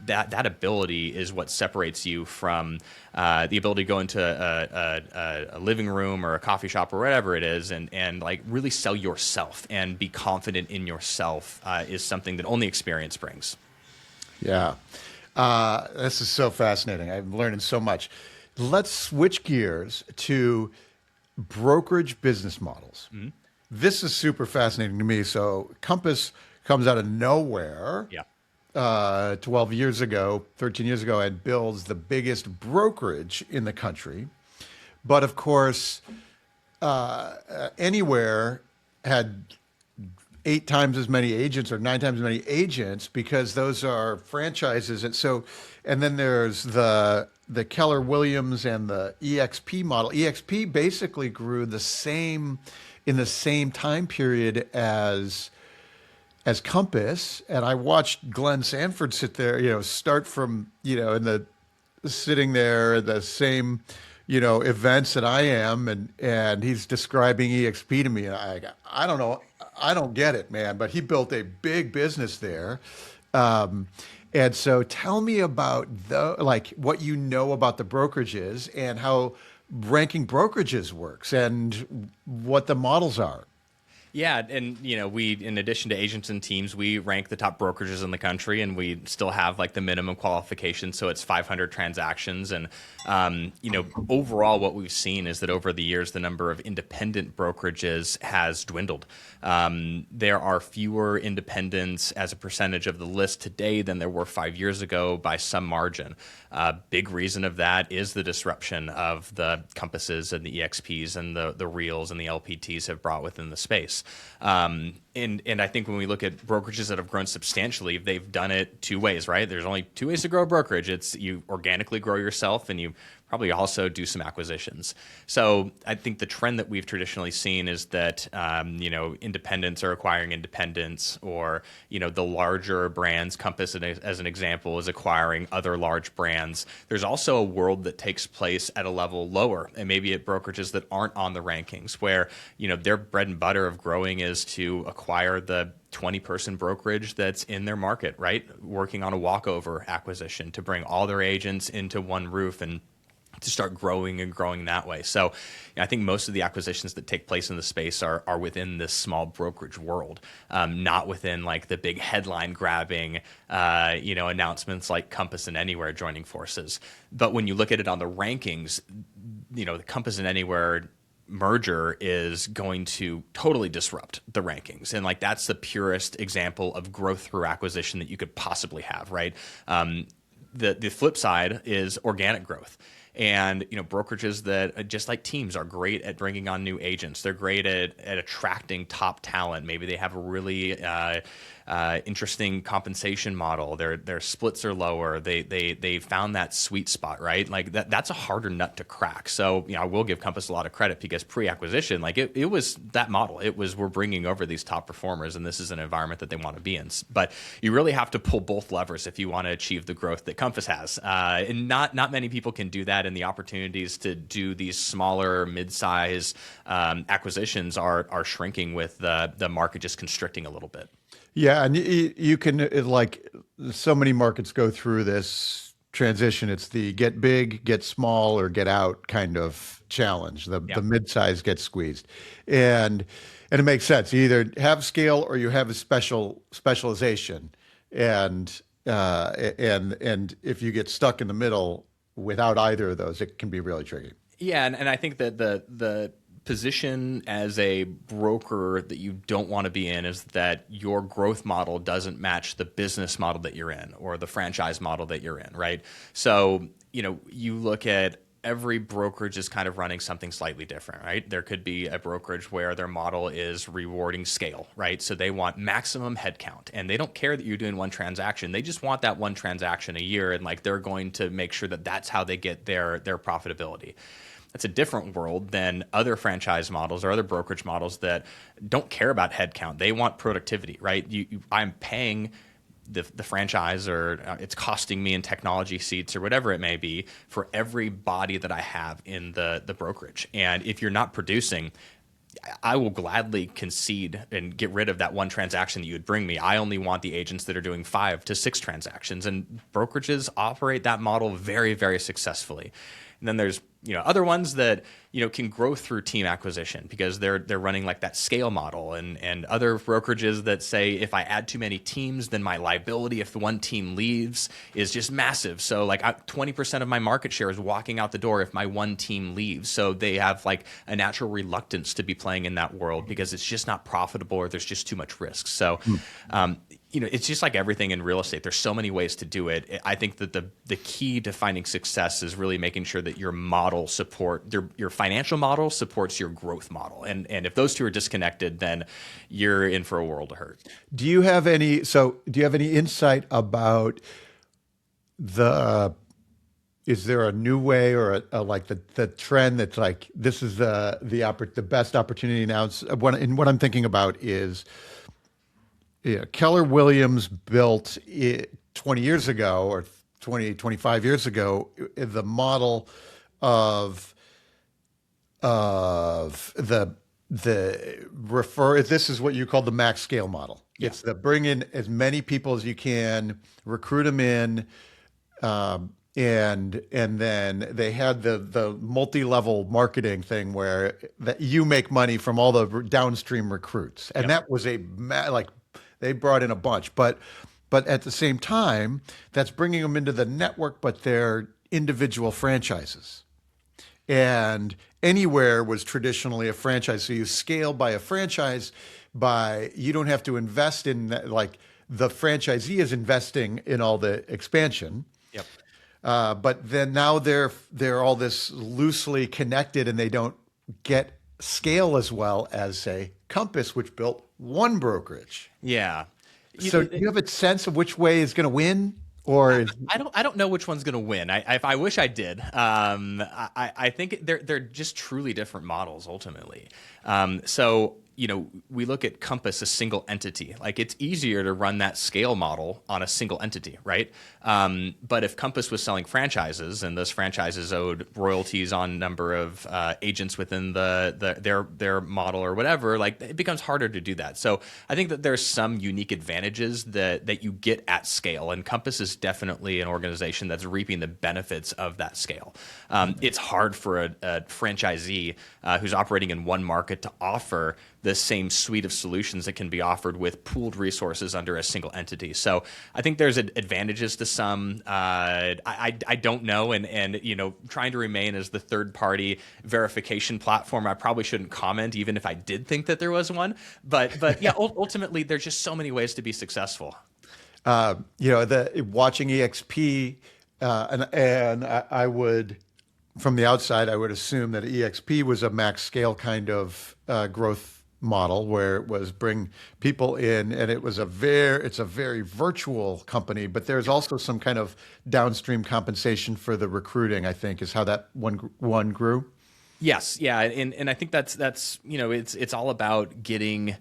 that ability is what separates you from the ability to go into a living room or a coffee shop or whatever it is and like really sell yourself and be confident in yourself is something that only experience brings. Yeah. This is so fascinating. I'm learning so much. Let's switch gears to brokerage business models. Mm-hmm. This is super fascinating to me. So Compass comes out of nowhere 12 years ago, 13 years ago, and builds the biggest brokerage in the country. But of course, Anywhere had 8 times as many agents or 9 times as many agents because those are franchises. And then there's the Keller Williams and the EXP model. EXP basically grew the same in the same time period as Compass, and I watched Glenn Sanford sit there, start from, sitting there at the same, events that I am, and he's describing EXP to me, and I don't know, I don't get it, man, but he built a big business there. And so tell me about what you know about the brokerages and how ranking brokerages works and what the models are. Yeah, and we, in addition to agents and teams, we rank the top brokerages in the country, and we still have like the minimum qualification, so it's 500 transactions. And overall, what we've seen is that over the years, the number of independent brokerages has dwindled. There are fewer independents as a percentage of the list today than there were 5 years ago by some margin. Big reason of that is the disruption of the Compasses and the EXPs and the Reals and the LPTs have brought within the space. And I think when we look at brokerages that have grown substantially, they've done it two ways, right? There's only two ways to grow a brokerage. It's you organically grow yourself, and you probably also do some acquisitions. So I think the trend that we've traditionally seen is that independents are acquiring independents, or the larger brands. Compass, as an example, is acquiring other large brands. There's also a world that takes place at a level lower, and maybe at brokerages that aren't on the rankings, where their bread and butter of growing is to acquire the 20-person brokerage that's in their market, right? Working on a walkover acquisition to bring all their agents into one roof and to start growing and growing that way. So I think most of the acquisitions that take place in the space are within this small brokerage world, not within like the big headline grabbing, announcements like Compass and Anywhere joining forces. But when you look at it on the rankings, the Compass and Anywhere merger is going to totally disrupt the rankings. And like that's the purest example of growth through acquisition that you could possibly have, right? The flip side is organic growth. And brokerages that, just like teams, are great at bringing on new agents. They're great at attracting top talent. Maybe they have a really interesting compensation model. Their splits are lower. They found that sweet spot, right? Like that's a harder nut to crack. So I will give Compass a lot of credit, because pre-acquisition, like it was that model. It was, we're bringing over these top performers, and this is an environment that they want to be in. But you really have to pull both levers if you want to achieve the growth that Compass has. And not many people can do that. And the opportunities to do these smaller, mid-size acquisitions are shrinking, with the market just constricting a little bit. Yeah, and you can, so many markets go through this transition. It's the get big, get small, or get out kind of challenge. The mid-size gets squeezed. And it makes sense. You either have scale or you have a specialization. And if you get stuck in the middle without either of those, it can be really tricky. Yeah, and I think that the position as a broker that you don't want to be in is that your growth model doesn't match the business model that you're in, or the franchise model that you're in, right? So, you look at every brokerage is kind of running something slightly different, right? There could be a brokerage where their model is rewarding scale, right? So they want maximum headcount, and they don't care that you're doing one transaction. They just want that one transaction a year, and like they're going to make sure that that's how they get their profitability. That's a different world than other franchise models or other brokerage models that don't care about headcount. They want productivity, right? I'm paying the franchise, or it's costing me in technology seats or whatever it may be, for every body that I have in the brokerage. And if you're not producing, I will gladly concede and get rid of that one transaction that you would bring me. I only want the agents that are doing 5 to 6 transactions. And brokerages operate that model very, very successfully. And then there's other ones that can grow through team acquisition, because they're running like that scale model, and other brokerages that say, if I add too many teams, then my liability if the one team leaves is just massive. So like 20% of my market share is walking out the door if my one team leaves. So they have like a natural reluctance to be playing in that world, because it's just not profitable, or there's just too much risk. So it's just like everything in real estate. There's so many ways to do it. I think that the key to finding success is really making sure that your your financial model supports your growth model. And if those two are disconnected, then you're in for a world of hurt. Do you have any insight about is there a new way or like the trend that's like, this is the best opportunity now? What I'm thinking about is, Keller Williams built 20 years ago or 25 years ago, the model of this is what you call the max scale model. Yeah. It's the bring in as many people as you can, recruit them in, and then they had the multi-level marketing thing where that you make money from all the downstream recruits, and that was they brought in a bunch, but at the same time, that's bringing them into the network, but they're individual franchises. And Anywhere was traditionally a franchise. So you scale by a franchise you don't have to invest in, like, the franchisee is investing in all the expansion. Yep. But then now they're all this loosely connected, and they don't get scale as well as, say, Compass, which built one brokerage. Yeah. So do you have a sense of which way is going to win? Or I don't know which one's going to win. I wish I did. I think they're just truly different models ultimately. So we look at Compass, a single entity. Like, it's easier to run that scale model on a single entity, right? But if Compass was selling franchises and those franchises owed royalties on number of agents within their model or whatever, like, it becomes harder to do that. So I think that there's some unique advantages that you get at scale, and Compass is definitely an organization that's reaping the benefits of that scale. It's hard for a franchisee who's operating in one market to offer the same suite of solutions that can be offered with pooled resources under a single entity. So I think there's advantages to some. I don't know, and trying to remain as the third-party verification platform, I probably shouldn't comment, even if I did think that there was one. But yeah, ultimately, there's just so many ways to be successful. Watching EXP, and I would, from the outside, I would assume that EXP was a max scale kind of growth model, where it was bring people in, and it's a very virtual company, but there's also some kind of downstream compensation for the recruiting, I think, is how that one grew. Yes, yeah, and I think that's it's all about getting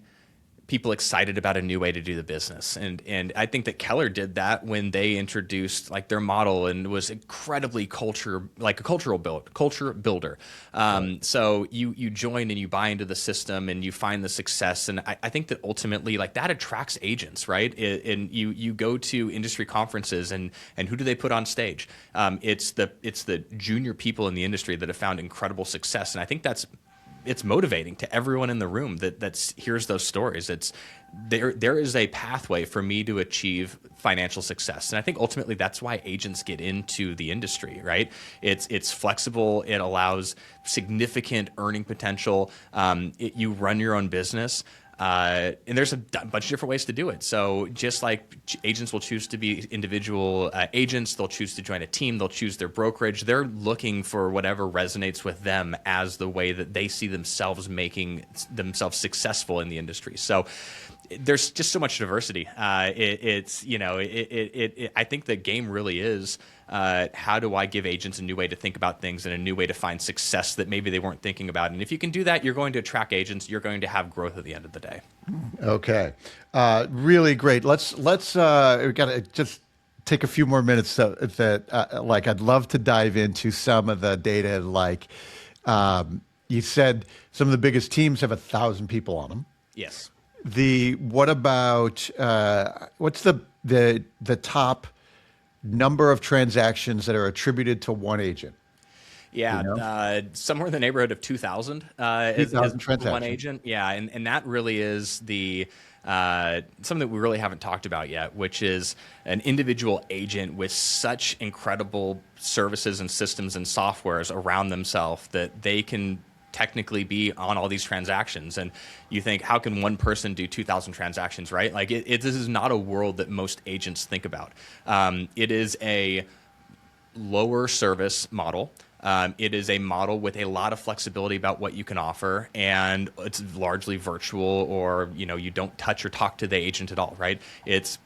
people excited about a new way to do the business. And I think that Keller did that when they introduced, like, their model, and was incredibly culture builder. So you join and you buy into the system and you find the success. And I think that ultimately, like, that attracts agents, right? And you go to industry conferences, and who do they put on stage? It's the junior people in the industry that have found incredible success. And I think it's motivating to everyone in the room that hears those stories. There is a pathway for me to achieve financial success. And I think ultimately that's why agents get into the industry, right? It's flexible. It allows significant earning potential. You run your own business. And there's a bunch of different ways to do it. So just like agents will choose to be individual agents, they'll choose to join a team, they'll choose their brokerage. They're looking for whatever resonates with them as the way that they see themselves making themselves successful in the industry. So there's just so much diversity. I think the game really is, how do I give agents a new way to think about things and a new way to find success that maybe they weren't thinking about? And if you can do that, you're going to attract agents. You're going to have growth at the end of the day. Okay, really great. Let's we got to just take a few more minutes. I'd love to dive into some of the data. Like, you said, some of the biggest teams have 1,000 people on them. Yes. What about what's the top number of transactions that are attributed to one agent? Yeah, somewhere in the neighborhood of 2,000 is one agent. Yeah, and that really is the something that we really haven't talked about yet, which is an individual agent with such incredible services and systems and softwares around themselves that they can technically be on all these transactions. And you think, how can one person do 2,000 transactions, right? Like this is not a world that most agents think about. It is a lower service model. It is a model with a lot of flexibility about what you can offer, and it's largely virtual, or you don't touch or talk to the agent at all, right? It's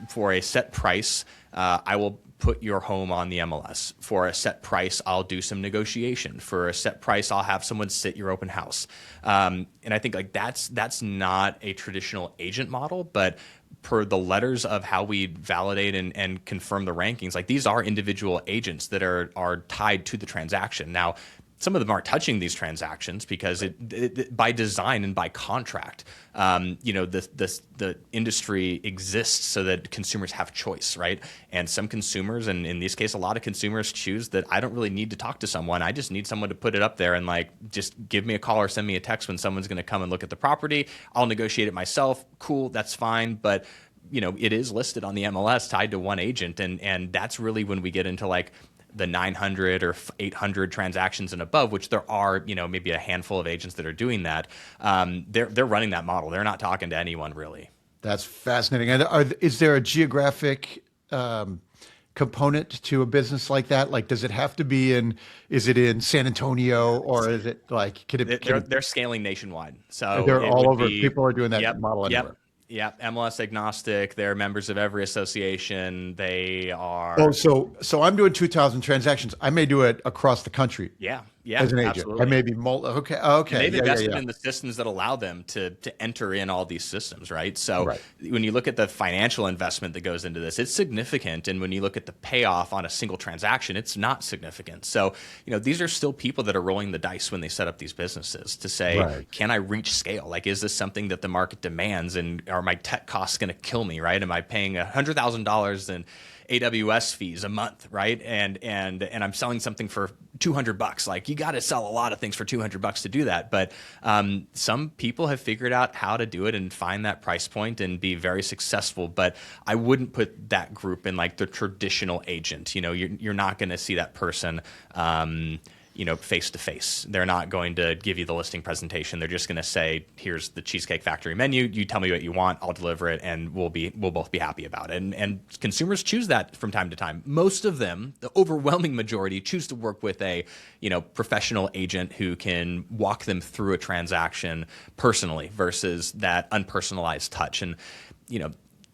for a set price. I will put your home on the MLS. For a set price, I'll do some negotiation. For a set price, I'll have someone sit your open house. And I think like that's not a traditional agent model, but per the letters of how we validate and confirm the rankings, like these are individual agents that are tied to the transaction. Now, some of them aren't touching these transactions because it by design and by contract, the industry exists so that consumers have choice, right? And some consumers, and in this case, a lot of consumers choose that I don't really need to talk to someone. I just need someone to put it up there and like just give me a call or send me a text when someone's going to come and look at the property. I'll negotiate it myself. Cool, that's fine. But it is listed on the MLS tied to one agent, and that's really when we get into like the 900 or 800 transactions and above, which there are, maybe a handful of agents that are doing that. They're running that model. They're not talking to anyone really. That's fascinating. And is there a geographic component to a business like that? Like, does it have to be is it in San Antonio, or is it like, they're scaling nationwide. So they're all over. People are doing that model anywhere. Yeah, MLS agnostic. They're members of every association. They are. Oh, so I'm doing 2,000 transactions. I may do it across the country. Yeah, as an agent, absolutely. I may be okay. And they've invested in the systems that allow them to enter in all these systems, right? So when you look at the financial investment that goes into this, it's significant. And when you look at the payoff on a single transaction, it's not significant. So these are still people that are rolling the dice when they set up these businesses to say, can I reach scale? Like, is this something that the market demands, and are my tech costs going to kill me? Right? Am I paying $100,000 in AWS fees a month, right? And I'm selling something for $200. Like, you got to sell a lot of things for $200 to do that. But some people have figured out how to do it and find that price point and be very successful. But I wouldn't put that group in like the traditional agent. You're not going to see that person face to face. They're not going to give you the listing presentation. They're just going to say, here's the Cheesecake Factory menu. You tell me what you want, I'll deliver it, and we'll both be happy about it. And consumers choose that from time to time. Most of them, the overwhelming majority, choose to work with a professional agent who can walk them through a transaction personally versus that unpersonalized touch. And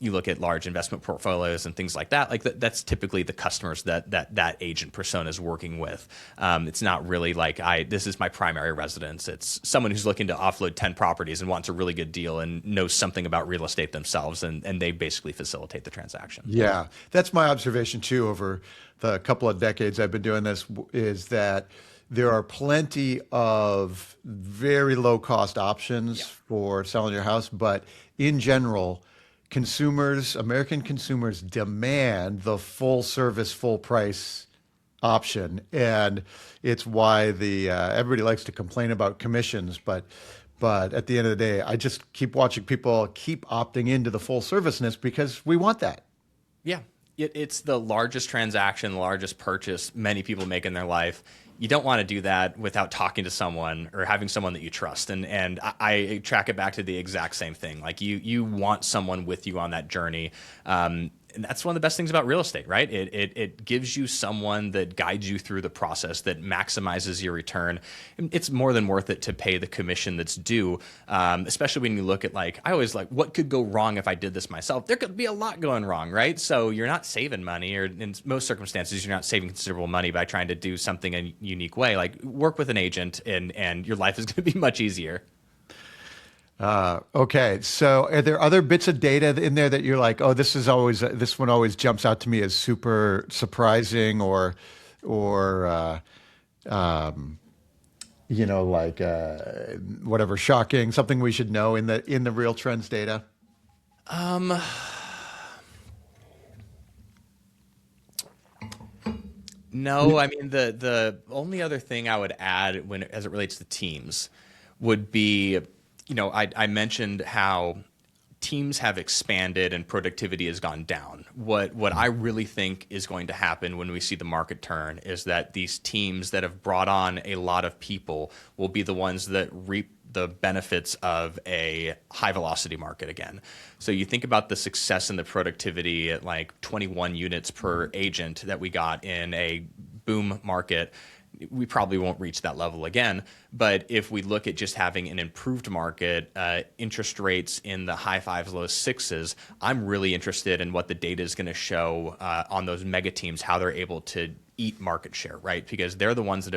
you look at large investment portfolios and things like that, that's typically the customers that agent persona is working with. It's not really like this is my primary residence. It's someone who's looking to offload 10 properties and wants a really good deal and knows something about real estate themselves, and they basically facilitate the transaction. Yeah, that's my observation too over the couple of decades I've been doing this, is that there are plenty of very low cost options for selling your house, but in general, American consumers demand the full service, full price option. And it's why everybody likes to complain about commissions, but at the end of the day, I just keep watching people keep opting into the full serviceness because we want that. Yeah. It's the largest transaction, the largest purchase many people make in their life. You don't want to do that without talking to someone or having someone that you trust. And I track it back to the exact same thing. Like you want someone with you on that journey. And that's one of the best things about real estate, right? It gives you someone that guides you through the process, that maximizes your return. It's more than worth it to pay the commission that's due, especially when you look at I always what could go wrong if I did this myself? There could be a lot going wrong, right? So you're not saving money, or in most circumstances, you're not saving considerable money by trying to do something in a unique way. Work with an agent and your life is going to be much easier. Okay. So are there other bits of data in there that you're like, oh, this one always jumps out to me as super surprising or whatever, shocking, something we should know in the RealTrends data? No, I mean, the only other thing I would add as it relates to teams would be, I mentioned how teams have expanded and productivity has gone down. What I really think is going to happen when we see the market turn is that these teams that have brought on a lot of people will be the ones that reap the benefits of a high velocity market again. So you think about the success and the productivity at like 21 units per agent that we got in a boom market. We probably won't reach that level again. But if we look at just having an improved market, interest rates in the high fives, low sixes, I'm really interested in what the data is going to show on those mega teams, how they're able to eat market share, right? Because they're the ones that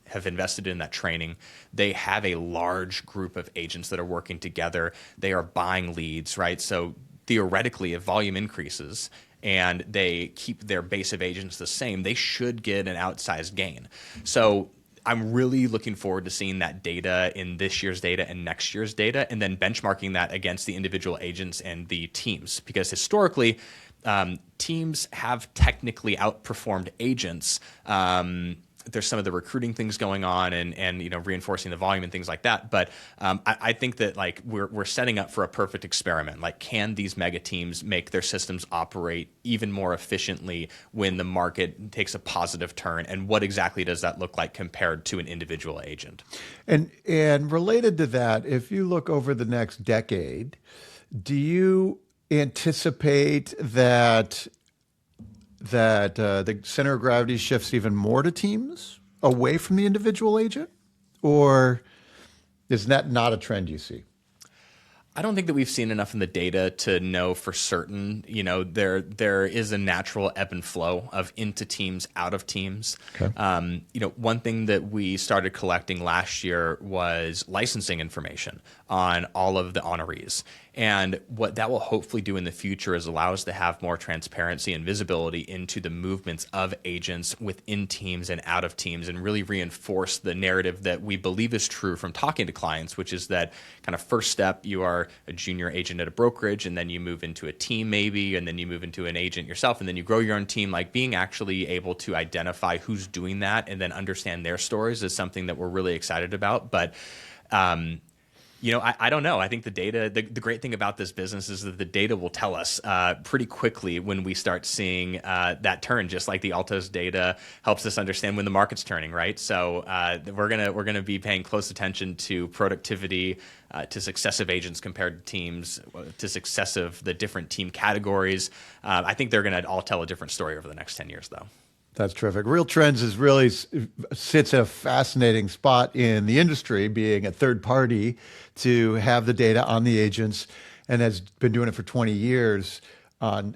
have invested in that training. They have a large group of agents that are working together. They are buying leads, right? So theoretically, if volume increases and they keep their base of agents the same, they should get an outsized gain. So I'm really looking forward to seeing that data in this year's data and next year's data, and then benchmarking that against the individual agents and the teams. Because historically, teams have technically outperformed agents. There's some of the recruiting things going on and reinforcing the volume and things like that. But I think that like we're setting up for a perfect experiment. Like, can these mega teams make their systems operate even more efficiently when the market takes a positive turn? And what exactly does that look like compared to an individual agent? And related to that, if you look over the next decade, do you anticipate that the center of gravity shifts even more to teams away from the individual agent? Or is that not a trend you see? I don't think that we've seen enough in the data to know for certain. There is a natural ebb and flow of into teams, out of teams. Okay. One thing that we started collecting last year was licensing information on all of the honorees. And what that will hopefully do in the future is allow us to have more transparency and visibility into the movements of agents within teams and out of teams, and really reinforce the narrative that we believe is true from talking to clients, which is that kind of first step, you are a junior agent at a brokerage, and then you move into a team maybe, and then you move into an agent yourself, and then you grow your own team. Like, being actually able to identify who's doing that and then understand their stories is something that we're really excited about. But I don't know. I think the data, the great thing about this business is that the data will tell us pretty quickly when we start seeing that turn, just like the Altos data helps us understand when the market's turning, right? So we're gonna be paying close attention to productivity, to success of agents compared to teams, to success of the different team categories. I think they're gonna all tell a different story over the next 10 years, though. That's terrific. Real Trends is really sits at a fascinating spot in the industry, being a third party to have the data on the agents, and has been doing it for 20 years on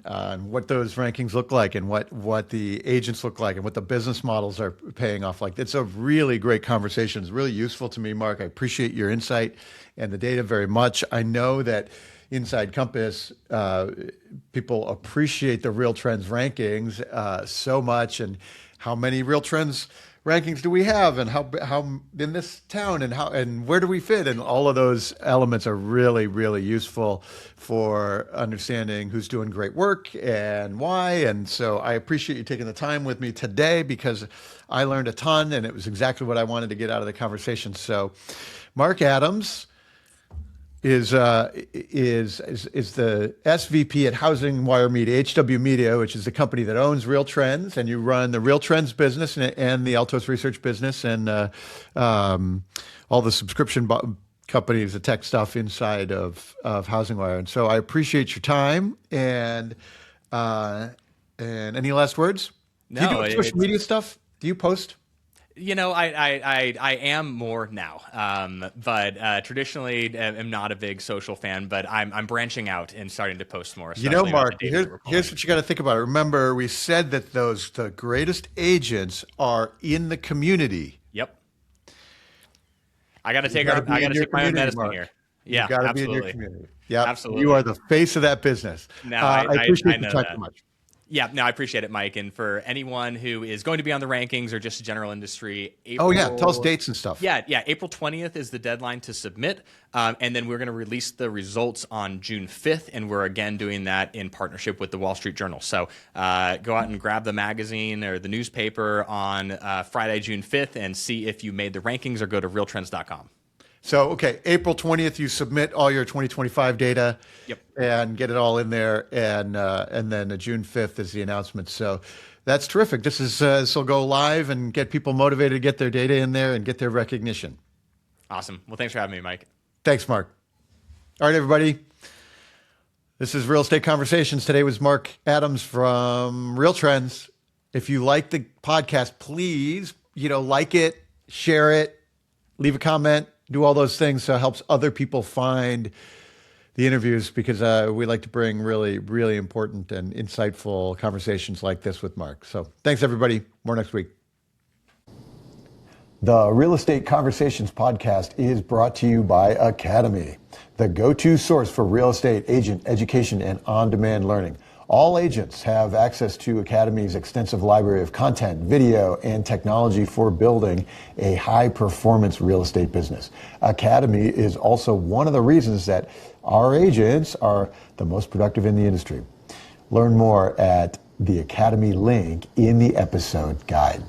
what those rankings look like and what the agents look like and what the business models are paying off like. It's a really great conversation. It's really useful to me, Mark. I appreciate your insight and the data very much. I know that inside Compass, people appreciate the Real Trends rankings so much, and how many Real Trends rankings do we have, and how in this town, and where do we fit, and all of those elements are really, really useful for understanding who's doing great work and why. And so I appreciate you taking the time with me today, because I learned a ton, and it was exactly what I wanted to get out of the conversation. So Mark Adams is the SVP at Housing Wire Media, HW Media, which is the company that owns Real Trends, and you run the Real Trends business and the Altos Research business, and all the subscription companies, the tech stuff inside of Housing Wire. And so I appreciate your time. And any last words? No, do you do social media stuff? Do you post? I am more now, but traditionally am not a big social fan. But I'm branching out and starting to post more. Mark, here's what you got to think about. Remember, we said that the greatest agents are in the community. Yep. I got to take my own medicine, Mark. Here. Yeah, you got to be in your community. Yeah, absolutely. You are the face of that business. No, I appreciate the time so much. Yeah, no, I appreciate it, Mike. And for anyone who is going to be on the rankings or just general industry, tell us dates and stuff. Yeah, April 20th is the deadline to submit. And then we're going to release the results on June 5th. And we're again doing that in partnership with the Wall Street Journal. So go out and grab the magazine or the newspaper on Friday, June 5th, and see if you made the rankings, or go to realtrends.com. So, okay, April 20th, you submit all your 2025 data. Yep. And get it all in there, and then June 5th is the announcement. So that's terrific. This will go live and get people motivated to get their data in there and get their recognition. Awesome. Well, thanks for having me, Mike. Thanks, Mark. All right, everybody. This is Real Estate Conversations. Today was Mark Adams from Real Trends. If you like the podcast, please, like it, share it, leave a comment, do all those things so it helps other people find the interviews, because we like to bring really, really important and insightful conversations like this with Mark. So thanks, everybody. More next week. The Real Estate Conversations podcast is brought to you by Academy, the go-to source for real estate agent education and on-demand learning. All agents have access to Academy's extensive library of content, video, and technology for building a high-performance real estate business. Academy is also one of the reasons that our agents are the most productive in the industry. Learn more at the Academy link in the episode guide.